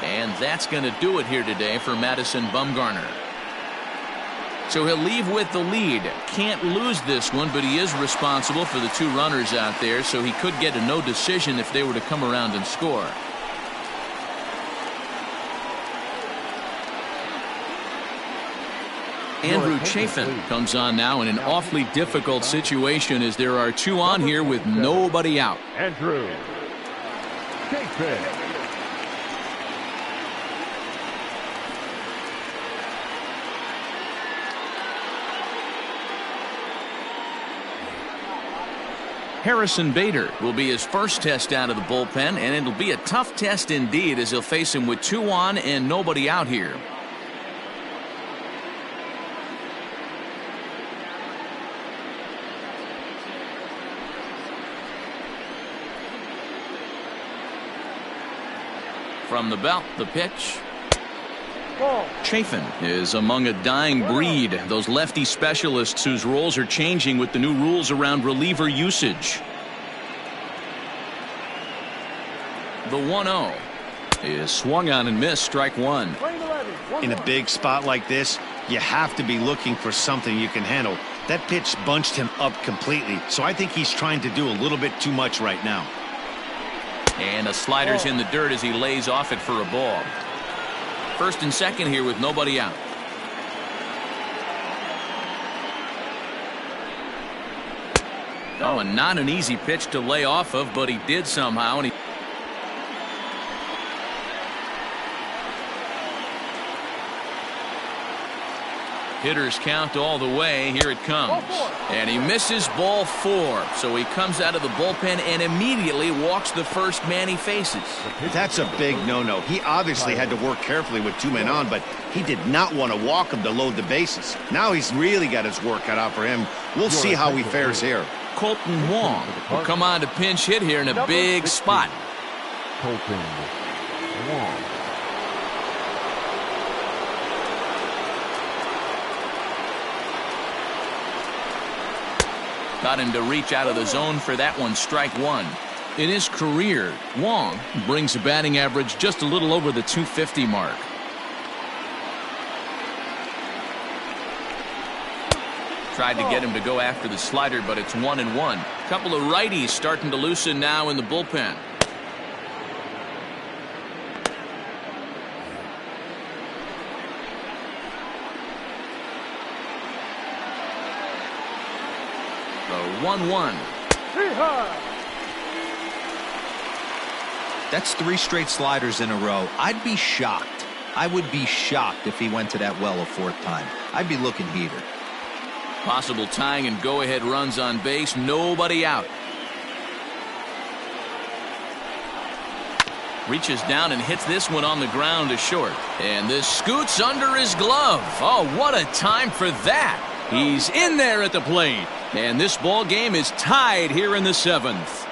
And that's going to do it here today for Madison Bumgarner. So he'll leave with the lead. Can't lose this one, but he is responsible for the 2 runners out there, so he could get a no decision if they were to come around and score. Andrew Chafin comes on now in an awfully difficult situation as there are 2 on here with nobody out. Andrew Chafin. Harrison Bader will be his first test out of the bullpen, and it'll be a tough test indeed as he'll face him with 2 on and nobody out here. From the belt, the pitch. Chafin is among a dying breed, those lefty specialists whose roles are changing with the new rules around reliever usage. The 1-0 is swung on and missed, strike 1. In a big spot like this, You have to be looking for something you can handle. That pitch bunched him up completely, so I think he's trying to do a little bit too much right now. And a slider's in the dirt as he lays off it for a ball. First and second here with nobody out. Oh, and not an easy pitch to lay off of, but he did somehow. And hitters count all the way. Here it comes. And he misses ball 4. So he comes out of the bullpen and immediately walks the first man he faces. That's a big no-no. He obviously had to work carefully with 2 men on, but he did not want to walk him to load the bases. Now he's really got his work cut out for him. We'll see how he fares here. Colton Wong will come on to pinch hit here in a big spot. Colton Wong. Got him to reach out of the zone for that one, strike 1. In his career, Wong brings a batting average just a little over the 250 mark. Tried to get him to go after the slider, but it's 1-1. Couple of righties starting to loosen now in the bullpen. The 1-1. That's 3 straight sliders in a row. I'd be shocked. I would be shocked if he went to that well a 4th time. I'd be looking heater. Possible tying and go-ahead runs on base. Nobody out. Reaches down and hits this one on the ground to short. And this scoots under his glove. Oh, what a time for that. He's in there at the plate. And this ball game is tied here in the 7th.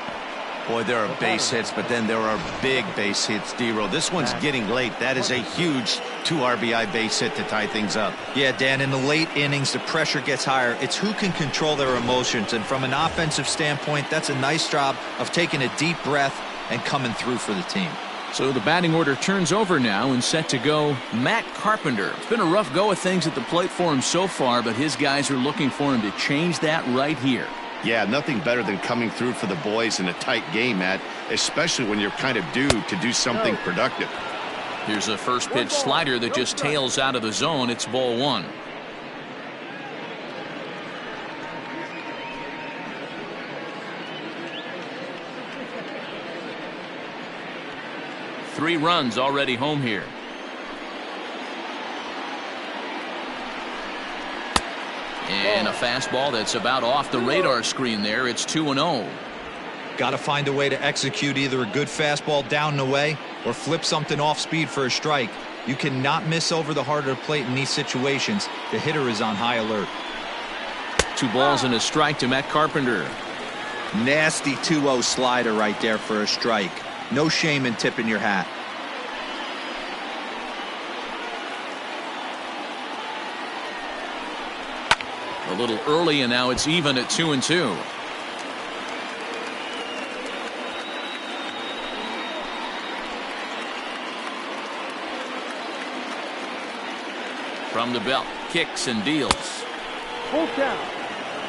Boy, there are base hits, but then there are big base hits, D-Row. This one's getting late. That is a huge 2 RBI base hit to tie things up. Yeah, Dan, in the late innings, the pressure gets higher. It's who can control their emotions. And from an offensive standpoint, that's a nice job of taking a deep breath and coming through for the team. So the batting order turns over now and set to go Matt Carpenter. It's been a rough go of things at the plate for him so far, but his guys are looking for him to change that right here. Yeah, nothing better than coming through for the boys in a tight game, Matt, especially when you're kind of due to do something productive. Here's a first pitch slider that just tails out of the zone. It's ball 1. Three runs already home here. And a fastball that's about off the radar screen there. It's 2-0. Got to find a way to execute either a good fastball down and away or flip something off speed for a strike. You cannot miss over the heart of the plate in these situations. The hitter is on high alert. 2 balls and a strike to Matt Carpenter. Nasty 2-0 slider right there for a strike. No shame in tipping your hat. A little early, and now it's even at 2-2. From the belt, kicks and deals. Full count.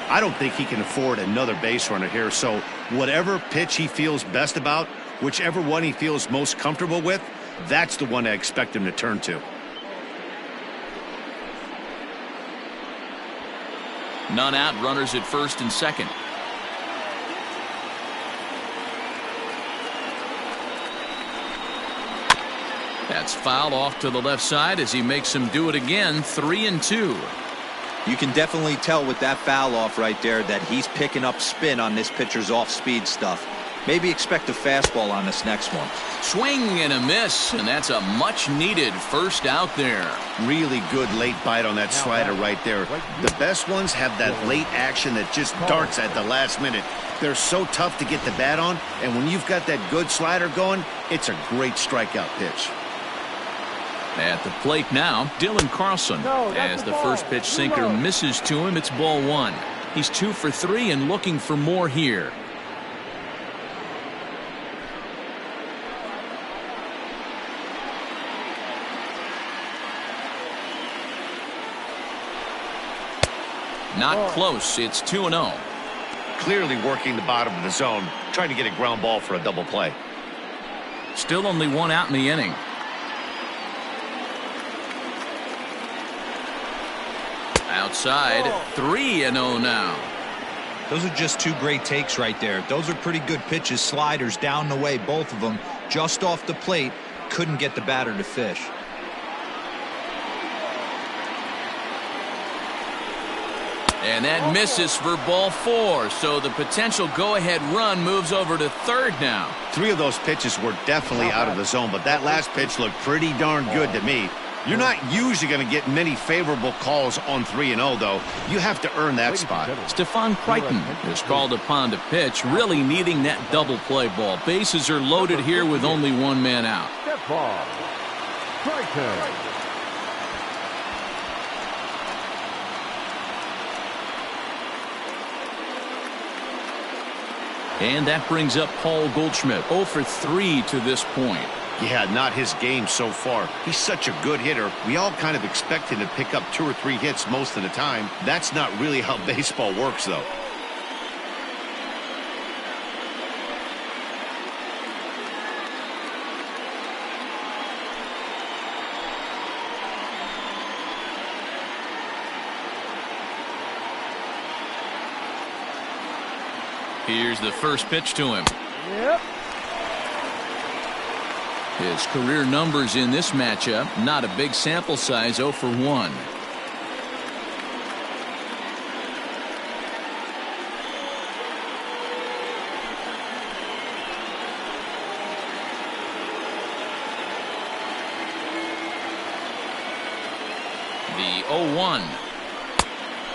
I don't think he can afford another base runner here, so whatever pitch he feels best about, whichever one he feels most comfortable with, that's the one I expect him to turn to. None out, runners at first and second. That's fouled off to the left side as he makes him do it again. 3-2. You can definitely tell with that foul off right there that he's picking up spin on this pitcher's off-speed stuff. Maybe expect a fastball on this next one. Swing and a miss, and that's a much-needed first out there. Really good late bite on that slider right there. The best ones have that late action that just darts at the last minute. They're so tough to get the bat on, and when you've got that good slider going, it's a great strikeout pitch. At the plate now, Dylan Carlson. As the first pitch sinker misses to him, it's ball 1. He's 2 for 3 and looking for more here. Not close. It's 2-0. Clearly working the bottom of the zone, trying to get a ground ball for a double play. Still only one out in the inning. Outside, 3-0 now. Those are just two great takes right there. Those are pretty good pitches. Sliders down the way, both of them. Just off the plate, couldn't get the batter to fish. And that misses for ball 4. So the potential go-ahead run moves over to third now. 3 of those pitches were definitely out of the zone, but that last pitch looked pretty darn good to me. You're not usually going to get many favorable calls on 3-0, though. You have to earn that spot. Stefan Crichton is called upon to pitch, really needing that double play ball. Bases are loaded here with only one man out. Stefan Crichton. And that brings up Paul Goldschmidt, 0 for 3 to this point. Yeah, not his game so far. He's such a good hitter. We all kind of expect him to pick up 2 or 3 hits most of the time. That's not really how baseball works, though. Here's the first pitch to him. Yep. His career numbers in this matchup, not a big sample size, 0 for 1. The 0-1.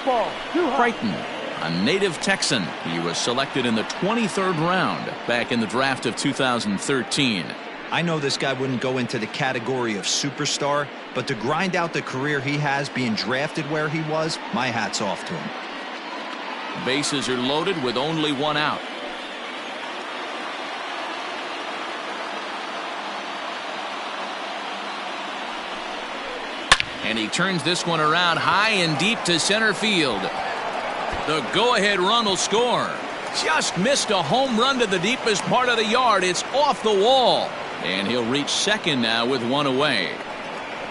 Ball. Crichton, a native Texan. He was selected in the 23rd round back in the draft of 2013. I know this guy wouldn't go into the category of superstar, but to grind out the career he has being drafted where he was, my hat's off to him. Bases are loaded with only one out. And he turns this one around high and deep to center field. The go-ahead run will score. Just missed a home run to the deepest part of the yard. It's off the wall. And he'll reach second now with one away.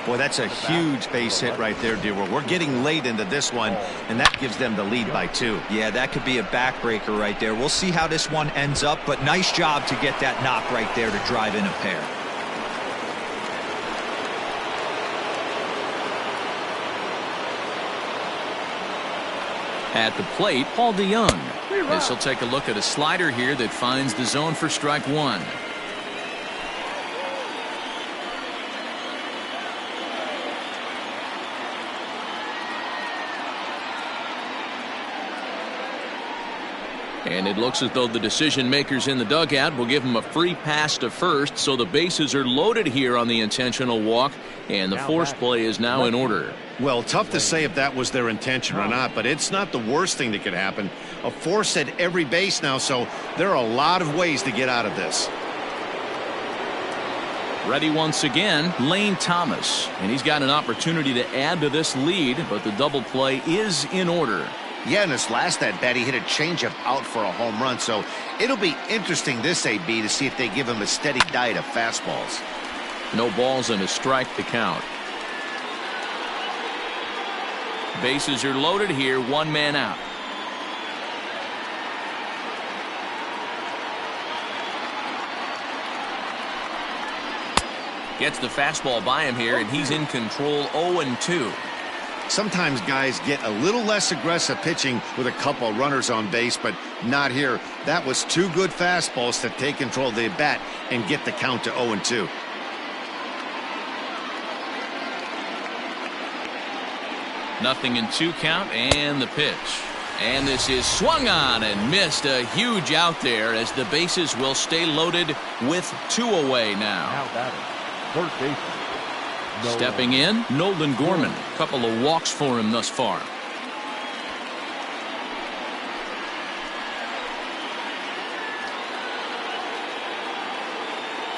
Boy, that's a huge base hit right there, Dewar. We're getting late into this one, and that gives them the lead by 2. Yeah, that could be a backbreaker right there. We'll see how this one ends up, but nice job to get that knock right there to drive in a pair. At the plate, Paul DeYoung. This will take a look at a slider here that finds the zone for strike 1. And it looks as though the decision makers in the dugout will give him a free pass to first, so the bases are loaded here on the intentional walk, and the force play is now in order. Well, tough to say if that was their intention or not, but it's not the worst thing that could happen. A force at every base now, so there are a lot of ways to get out of this. Ready once again, Lane Thomas, and he's got an opportunity to add to this lead, but the double play is in order. Yeah, in his last at-bat, he hit a changeup out for a home run, so it'll be interesting this AB to see if they give him a steady diet of fastballs. No balls and a strike to count. Bases are loaded here, one man out. Gets the fastball by him here, and he's in control, 0-2. Sometimes guys get a little less aggressive pitching with a couple of runners on base, but not here. That was 2 good fastballs to take control of the bat and get the count to 0-2. Nothing in 2 count, and the pitch. And this is swung on and missed. A huge out there as the bases will stay loaded with 2 away now. Now batting, third baseman. Stepping in, Nolan Gorman. Couple of walks for him thus far.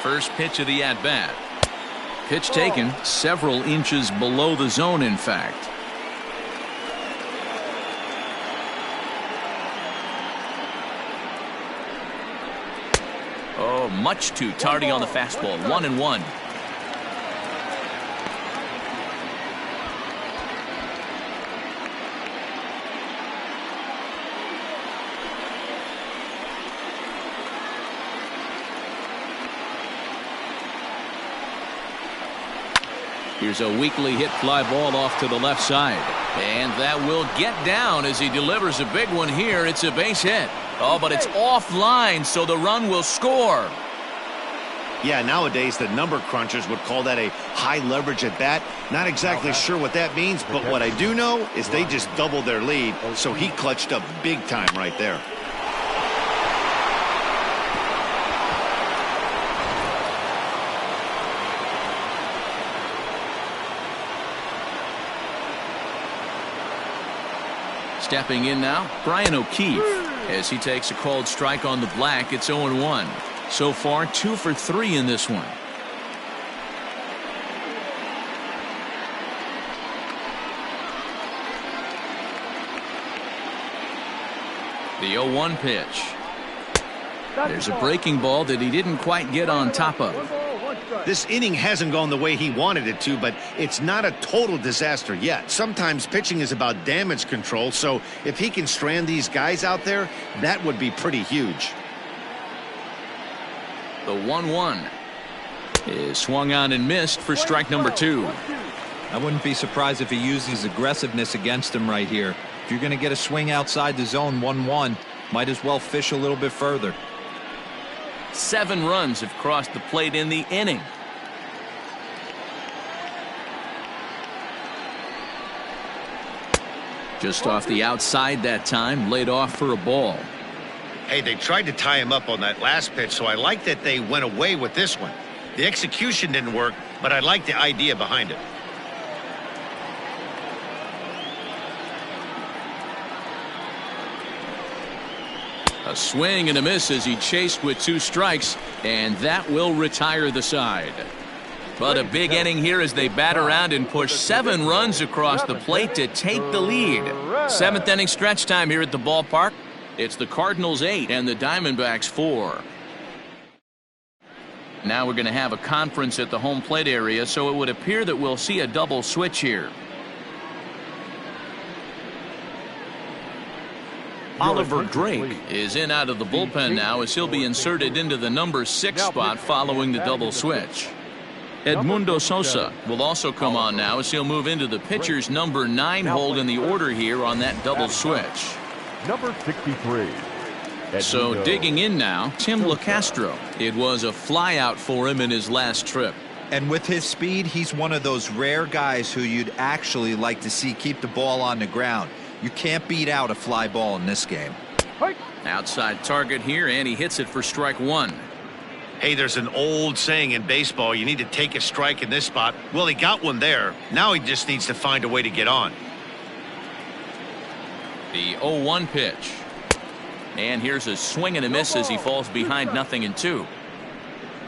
First pitch of the at-bat. Pitch taken several inches below the zone, in fact. Oh, much too tardy on the fastball. 1-1. Here's a weakly hit fly ball off to the left side. And that will get down as he delivers a big one here. It's a base hit. Oh, but it's offline, so the run will score. Yeah, nowadays the number crunchers would call that a high leverage at bat. Not exactly sure what that means, but what I do know is they just doubled their lead, so he clutched up big time right there. Stepping in now, Brian O'Keefe, as he takes a called strike on the black. It's 0-1. So far, 2 for 3 in this one. The 0-1 pitch. There's a breaking ball that he didn't quite get on top of. This inning hasn't gone the way he wanted it to, but it's not a total disaster yet. Sometimes pitching is about damage control, so if he can strand these guys out there, that would be pretty huge. The 1-1 is swung on and missed for strike number 2. I wouldn't be surprised if he uses aggressiveness against him right here. If you're going to get a swing outside the zone 1-1, might as well fish a little bit further. 7 runs have crossed the plate in the inning. Just off the outside that time, laid off for a ball. Hey, they tried to tie him up on that last pitch, so I like that they went away with this one. The execution didn't work, but I like the idea behind it. A swing and a miss as he chased with 2 strikes, and that will retire the side. But a big inning here as they bat around and push 7 runs across the plate to take the lead. 7th inning stretch time here at the ballpark. It's the Cardinals 8 and the Diamondbacks 4. Now we're going to have a conference at the home plate area, so it would appear that we'll see a double switch here. Oliver Drake is in out of the bullpen now as he'll be inserted into the number 6 spot following the double switch. Edmundo Sosa will also come on now as he'll move into the pitcher's number 9 hold in the order here on that double switch. Number 63. So digging in now, Tim LaCastro. It was a flyout for him in his last trip. And with his speed, he's one of those rare guys who you'd actually like to see keep the ball on the ground. You can't beat out a fly ball in this game. Outside target here, and he hits it for strike 1. Hey, there's an old saying in baseball, you need to take a strike in this spot. Well, he got one there. Now he just needs to find a way to get on. The 0-1 pitch. And here's a swing and a miss as he falls behind 0-2.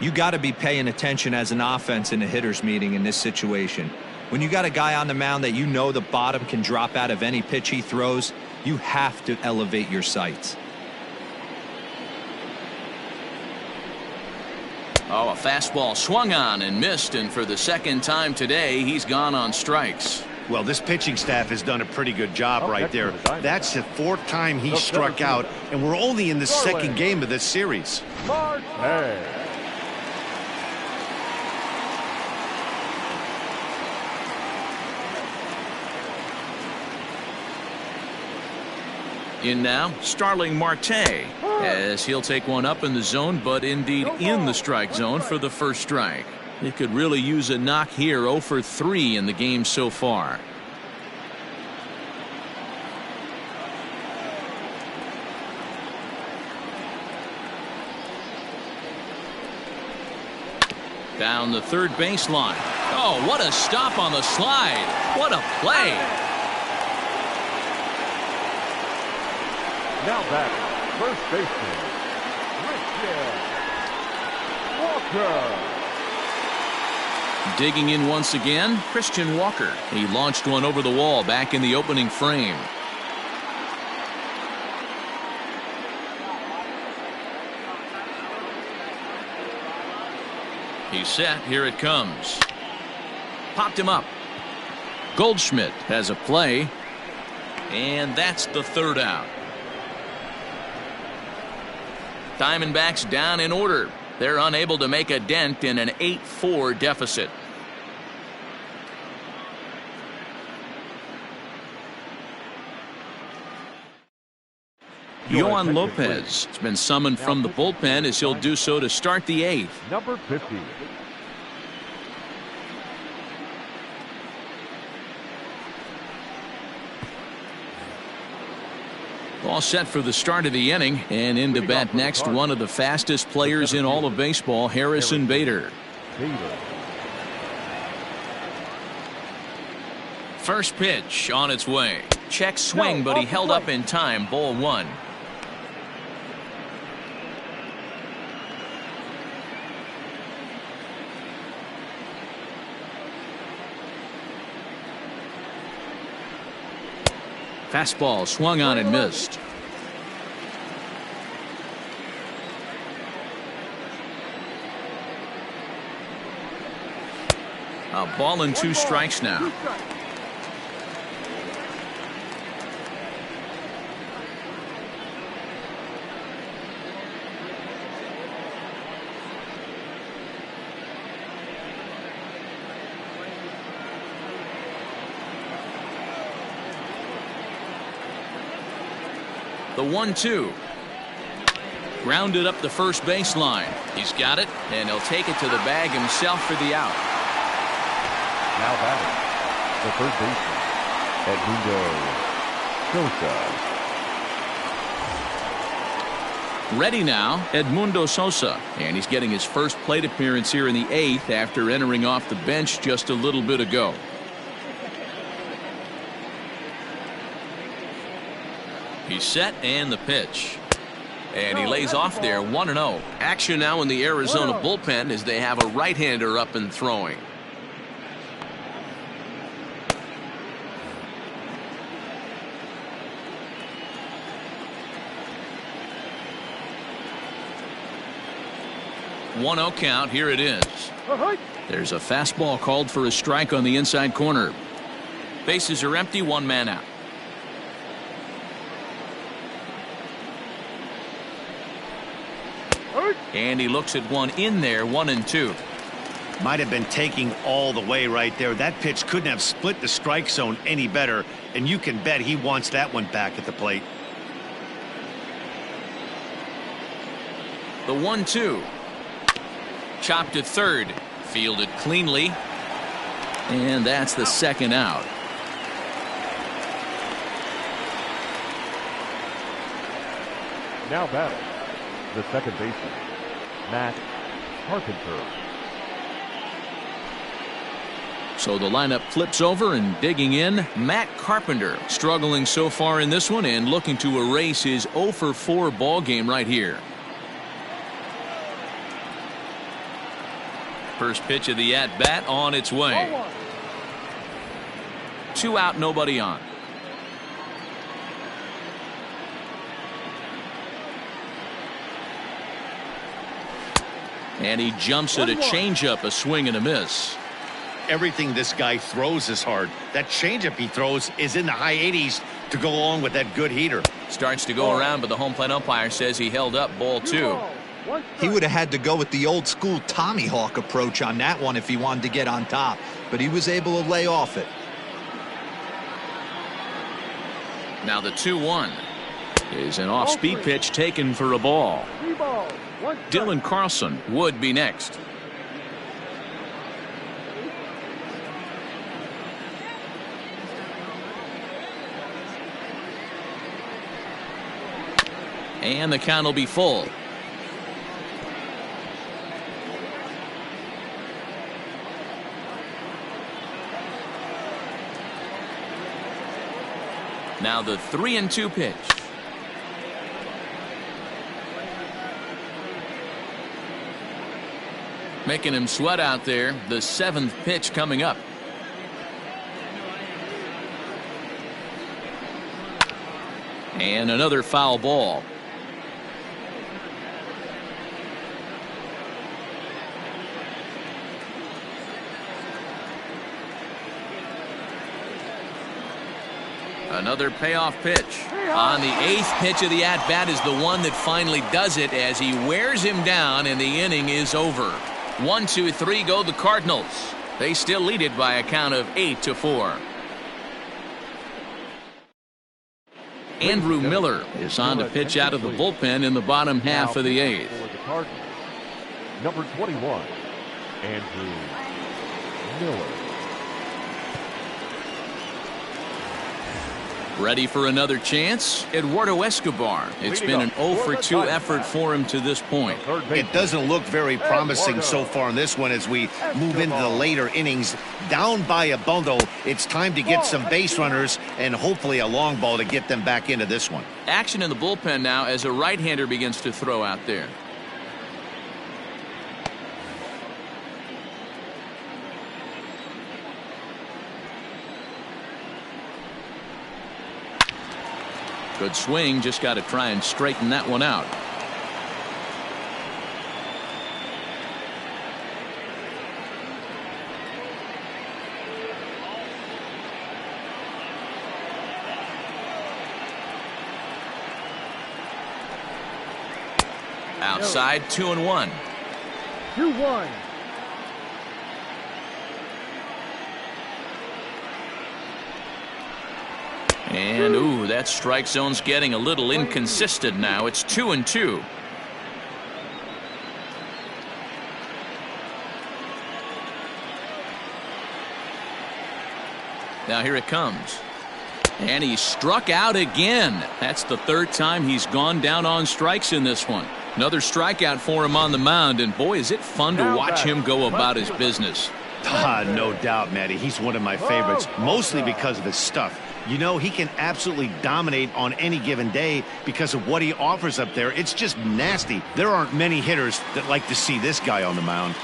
You got to be paying attention as an offense in a hitter's meeting in this situation. When you got a guy on the mound that you know the bottom can drop out of any pitch he throws, you have to elevate your sights. Oh, a fastball swung on and missed, and for the 2nd time today, he's gone on strikes. Well, this pitching staff has done a pretty good job right there. That's the 4th time he struck out, and we're only in the 2nd game of this series. In now, Starling Marte, as he'll take one up in the zone, but indeed in the strike zone for the first strike. He could really use a knock here. 0 for 3 in the game so far. Down the third baseline. Oh, what a stop on the slide. What a play. Now back, first baseman, Walker. Digging in once again, Christian Walker. He launched one over the wall back in the opening frame. He's set. Here it comes. Popped him up. Goldschmidt has a play. And that's the third out. Diamondbacks down in order. They're unable to make a dent in an 8-4 deficit. Yohan Lopez has been summoned from the bullpen as he'll do so to start the 8th. Number 50. All set for the start of the inning, and in to bat next, one of the fastest players in all of baseball, Harrison Bader. First pitch on its way. Check swing, but he held up in time. Ball 1. Fastball swung on and missed. A ball and 2 strikes now. The 1-2. Grounded up the first baseline. He's got it, and he'll take it to the bag himself for the out. Now batting, the third baseman, Edmundo Sosa. Ready now, Edmundo Sosa. And he's getting his first plate appearance here in the 8th after entering off the bench just a little bit ago. He's set, and the pitch. And he lays off there, 1-0. Action now in the Arizona bullpen as they have a right-hander up and throwing. One 0 count. Here it is. There's a fastball called for a strike on the inside corner. Bases are empty, 1 man out. And he looks at one in there, 1-2. Might have been taking all the way right there. That pitch couldn't have split the strike zone any better, and you can bet he wants that one back at the plate. The 1-2. Chopped at third. Fielded cleanly. And that's the second out. Now batting, the second baseman, Matt Carpenter. So the lineup flips over, and digging in, Matt Carpenter, struggling so far in this one and looking to erase his 0-for-4 ball game right here. First pitch of the at-bat on its way. 2 out, nobody on. And he jumps at a changeup, a swing and a miss. Everything this guy throws is hard. That changeup he throws is in the high 80s to go along with that good heater. Starts to go around, but the home plate umpire says he held up, ball 2. He would have had to go with the old school Tommy Hawk approach on that one if he wanted to get on top, but he was able to lay off it. Now the 2-1 is an off-speed pitch taken for a ball. Dylan Carlson would be next. And the count will be full. Now the 3-2 pitch. Making him sweat out there. The 7th pitch coming up. And another foul ball. Another payoff pitch. On the 8th pitch of the at-bat is the one that finally does it as he wears him down and the inning is over. 1, 2, 3 go the Cardinals. They still lead it by a count of 8-4. Andrew Miller is on to pitch out of the bullpen in the bottom half of the 8th. For the Cardinals, number 21, Andrew Miller. Ready for another chance? Eduardo Escobar. It's been an 0-for-2 effort for him to this point. It doesn't look very promising so far in this one as we move into the later innings. Down by a bundle, it's time to get some base runners and hopefully a long ball to get them back into this one. Action in the bullpen now as a right-hander begins to throw out there. Good swing, just got to try and straighten that one out. Outside, 2-1. 2-1. And ooh, that strike zone's getting a little inconsistent now. It's 2-2. Now here it comes. And he struck out again. That's the 3rd time he's gone down on strikes in this one. Another strikeout for him on the mound, and boy, is it fun to watch him go about his business. No doubt, Matty. He's one of my favorites, mostly because of his stuff. You know, he can absolutely dominate on any given day because of what he offers up there. It's just nasty. There aren't many hitters that like to see this guy on the mound.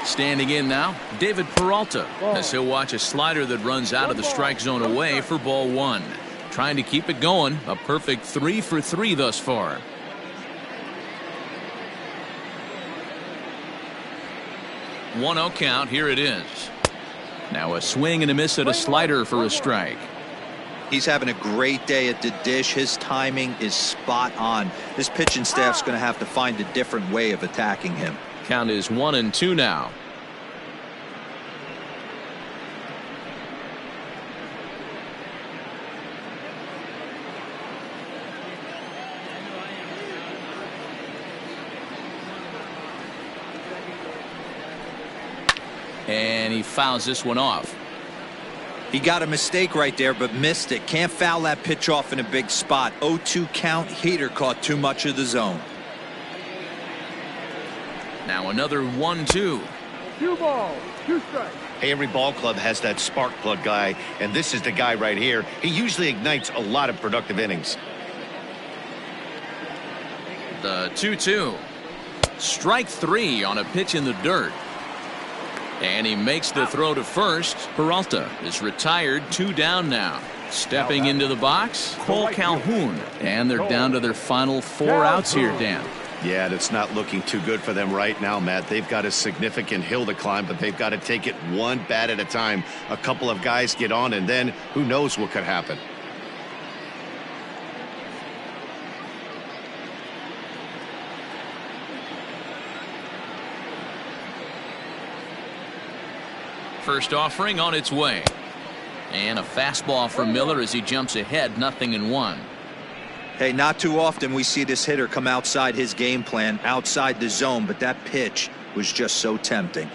Standing in now, David Peralta, as he'll watch a slider that runs out of the strike zone away for ball 1. Trying to keep it going. A perfect 3 for 3 thus far. One-0 count. Here it is. Now a swing and a miss at a slider for a strike. He's having a great day at the dish. His timing is spot on. This pitching staff's going to have to find a different way of attacking him. Count is 1-2 now. And he fouls this one off. He got a mistake right there, but missed it. Can't foul that pitch off in a big spot. 0-2 count. Heater caught too much of the zone. Now another 1-2. 2 balls, 2 strikes. Hey, every ball club has that spark plug guy, and this is the guy right here. He usually ignites a lot of productive innings. The 2-2. Strike 3 on a pitch in the dirt. And he makes the throw to first. Peralta is retired, 2 down now. Stepping into the box, Cole Calhoun. And they're down to their final 4 outs here, Dan. Yeah, that's not looking too good for them right now, Matt. They've got a significant hill to climb, but they've got to take it one bat at a time. A couple of guys get on, and then who knows what could happen. First offering on its way. And a fastball from Miller as he jumps ahead, 0-1. Hey, not too often we see this hitter come outside his game plan, outside the zone, but that pitch was just so tempting.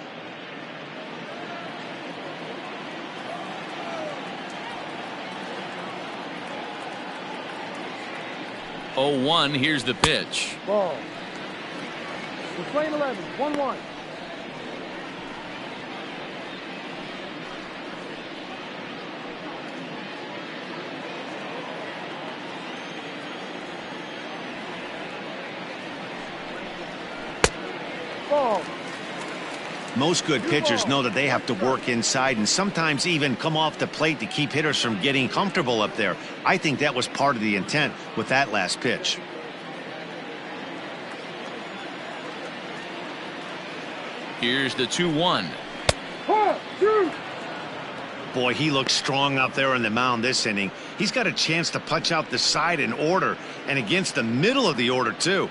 Oh, 1, here's the pitch. Ball. We're playing 11, 1-1. Ball. Most good pitchers know that they have to work inside and sometimes even come off the plate to keep hitters from getting comfortable up there. I think that was part of the intent with that last pitch. Here's the 2-1. Boy, he looks strong out there on the mound this inning. He's got a chance to punch out the side in order and against the middle of the order, too.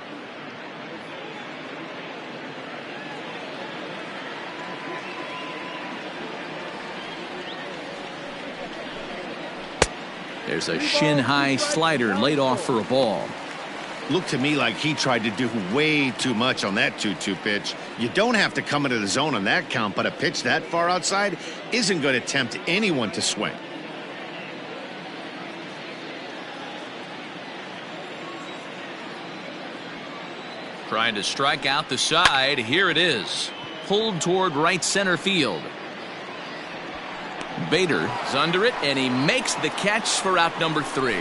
There's a shin-high slider laid off for a ball. Looked to me like he tried to do way too much on that 2-2 pitch. You don't have to come into the zone on that count, but a pitch that far outside isn't going to tempt anyone to swing. Trying to strike out the side. Here it is. Pulled toward right center field. Bader is under it, and he makes the catch for out number 3.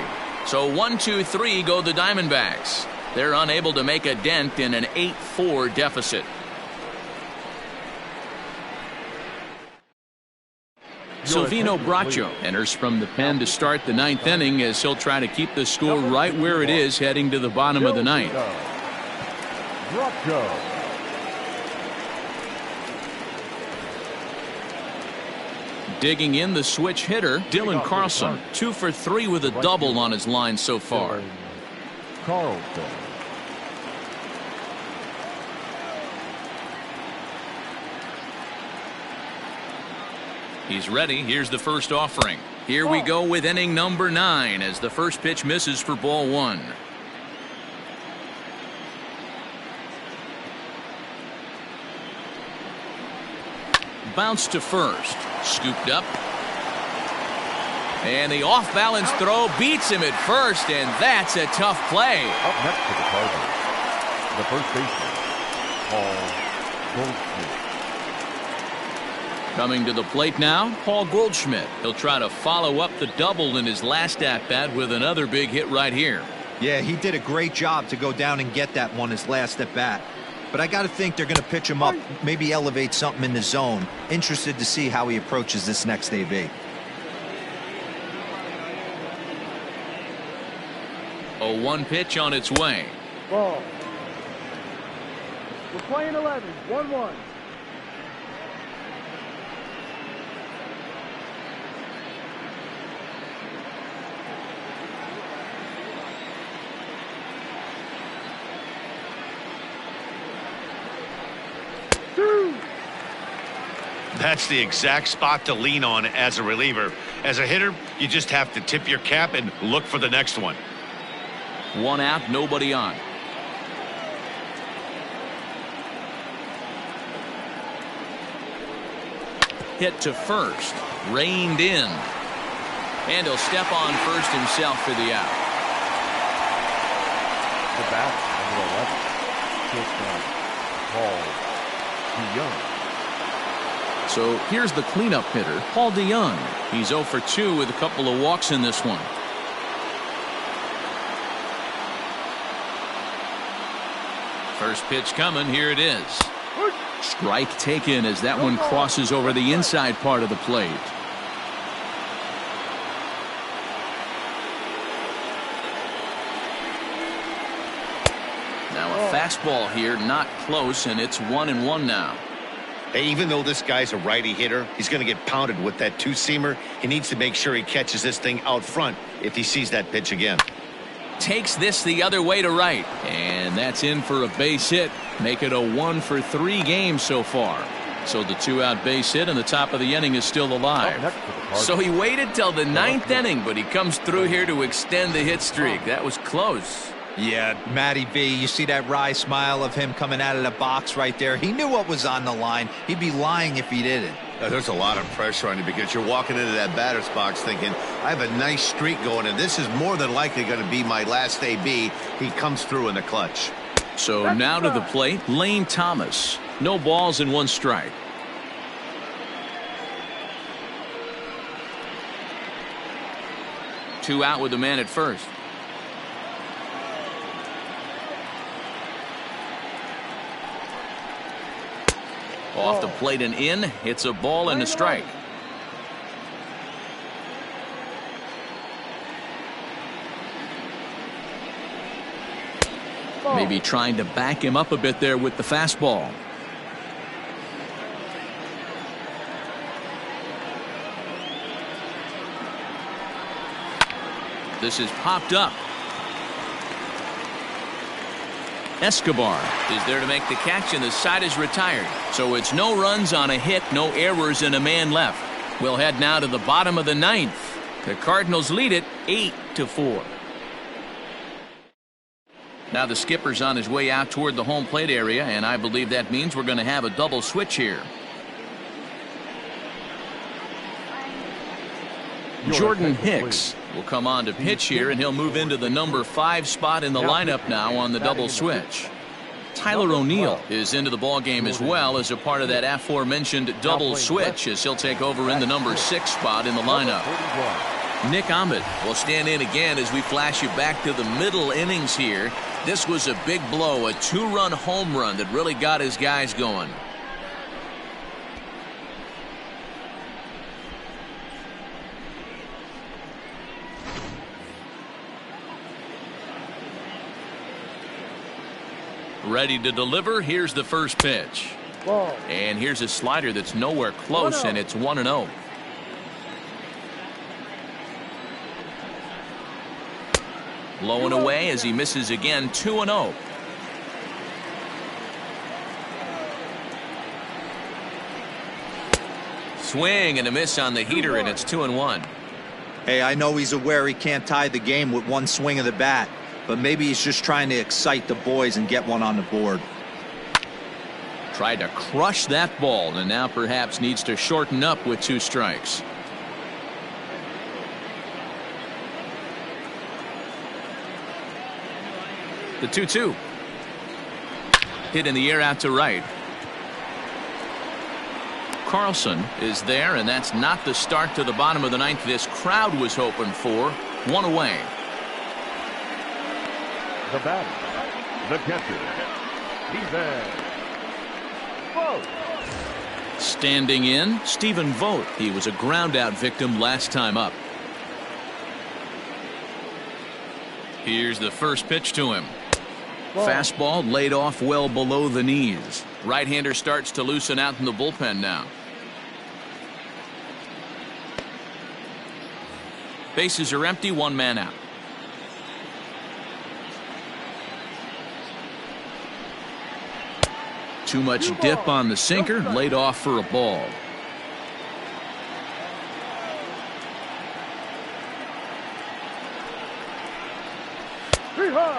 So 1-2-3 go the Diamondbacks. They're unable to make a dent in an 8-4 deficit. Silvino Bracho enters from the pen to start the 9th inning as he'll try to keep the score right where it is heading to the bottom of the 9th. Bracho. Digging in the switch hitter, Dylan Carlson, 2 for 3 with a double on his line so far. Carlson. He's ready. Here's the first offering. Here we go with inning number 9 as the first pitch misses for ball 1. Bounce to first. Scooped up. And the off-balance throw beats him at first, and that's a tough play. Up next for the Cardinals, the first baseman, Paul Goldschmidt. Coming to the plate now, Paul Goldschmidt. He'll try to follow up the double in his last at-bat with another big hit right here. Yeah, he did a great job to go down and get that one his last at-bat. But I got to think they're going to pitch him up, maybe elevate something in the zone. Interested to see how he approaches this next AB. A 1 pitch on its way. Ball. We're playing 11, 1-1. That's the exact spot to lean on as a reliever. As a hitter, you just have to tip your cap and look for the next one. 1 out, nobody on. Hit to first, reined in, and he'll step on first himself for the out. The bat, number 11, shortstop, Paul DeYoung. So here's the cleanup hitter, Paul DeYoung. He's 0 for 2 with a couple of walks in this one. First pitch coming, here it is. Strike taken as that one crosses over the inside part of the plate. Now a fastball here, not close, and it's 1-1 now. Hey, even though this guy's a righty hitter, he's going to get pounded with that 2-seamer. He needs to make sure he catches this thing out front if he sees that pitch again. Takes this the other way to right, and that's in for a base hit. Make it a 1 for 3 game so far. So the 2-out base hit and the top of the inning is still alive. So he waited till the 9th inning, but he comes through here to extend the hit streak. That was close. Yeah, Matty V, you see that wry smile of him coming out of the box right there. He knew what was on the line. He'd be lying if he didn't. There's a lot of pressure on you because you're walking into that batter's box thinking, I have a nice streak going, and this is more than likely going to be my last AB. He comes through in the clutch. So now to the plate, Lane Thomas. No balls and 1 strike. Two out with the man at first. Off the plate and in. It's a ball and a strike. Maybe trying to back him up a bit there with the fastball. This is popped up. Escobar is there to make the catch, and the side is retired. So it's no runs on a hit, no errors, and a man left. We'll head now to the bottom of the ninth. The Cardinals lead it 8-4. Now the skipper's on his way out toward the home plate area, and I believe that means we're going to have a double switch here. Jordan Hicks will come on to pitch here, and he'll move into the number 5 spot in the lineup now on the double switch. Tyler O'Neill is into the ballgame as well as a part of that aforementioned double switch, as he'll take over in the number 6 spot in the lineup. Nick Ahmed will stand in again as we flash you back to the middle innings here. This was a big blow, a 2-run home run that really got his guys going. Ready to deliver. Here's the first pitch. Ball. And here's a slider that's nowhere close, and it's 1-0. Low and away as he misses again. 2-0. Swing and a miss on the heater, and it's 2-1. Hey, I know he's aware he can't tie the game with one swing of the bat, but maybe he's just trying to excite the boys and get one on the board. Tried to crush that ball, and now perhaps needs to shorten up with 2 strikes. The 2-2. Hit in the air out to right. Carlson is there, and that's not the start to the bottom of the ninth this crowd was hoping for. 1 away. The batter, the catcher, Stephen Vogt. Standing in, Stephen Vogt. He was a ground-out victim last time up. Here's the first pitch to him. Fastball laid off well below the knees. Right-hander starts to loosen out in the bullpen now. Bases are empty, 1 man out. Too much dip on the sinker, laid off for a ball.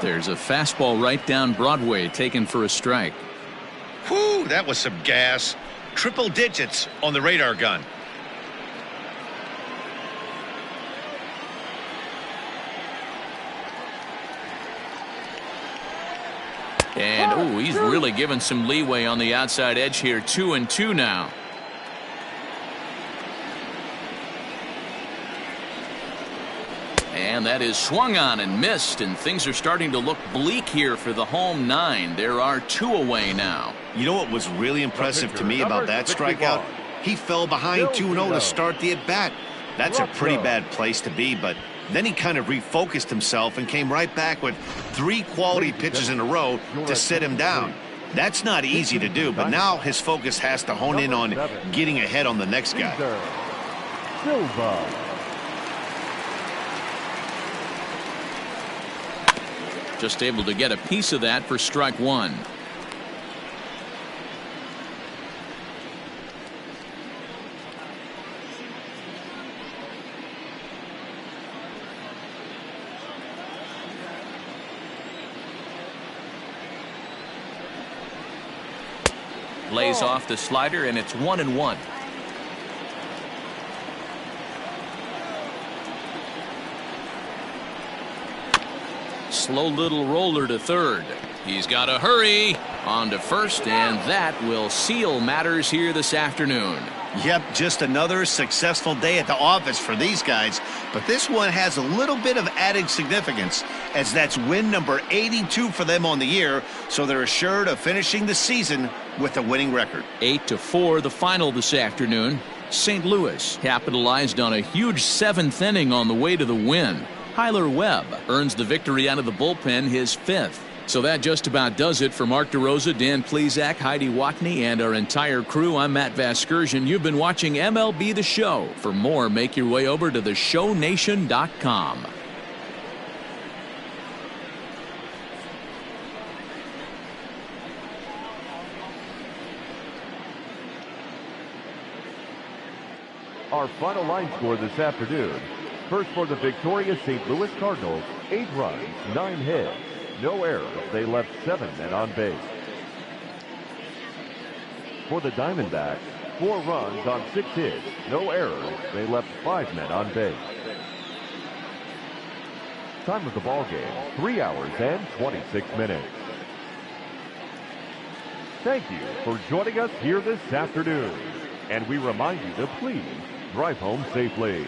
There's a fastball right down Broadway, taken for a strike. Whew, that was some gas. Triple digits on the radar gun. And, oh, he's really given some leeway on the outside edge here. 2-2 now. And that is swung on and missed, and things are starting to look bleak here for the home 9. There are 2 away now. You know what was really impressive to me about that strikeout? He fell behind 2-0 to start the at-bat. That's a pretty bad place to be, but then he kind of refocused himself and came right back with 3 quality pitches in a row to sit him down. That's not easy to do, but now his focus has to hone in on getting ahead on the next guy. Silva. Just able to get a piece of that for strike 1. Lays off the slider, and it's 1-1. Slow little roller to third. He's got to hurry on to first, and that will seal matters here this afternoon. Yep, just another successful day at the office for these guys, but this one has a little bit of added significance, as that's win number 82 for them on the year, so they're assured of finishing the season with a winning record. 8-4 the final this afternoon. St. Louis capitalized on a huge 7th inning on the way to the win. Tyler Webb earns the victory out of the bullpen, his 5th. So that just about does it for Mark DeRosa, Dan Plesac, Heidi Watney, and our entire crew. I'm Matt Vasgersian. You've been watching MLB The Show. For more, make your way over to theshownation.com. Our final line score this afternoon. First for the victorious St. Louis Cardinals, 8 runs, 9 hits, no errors. They left 7 men on base. For the Diamondbacks, 4 runs on 6 hits, no errors. They left 5 men on base. Time of the ball game, 3 hours and 26 minutes. Thank you for joining us here this afternoon. And we remind you to please drive home safely.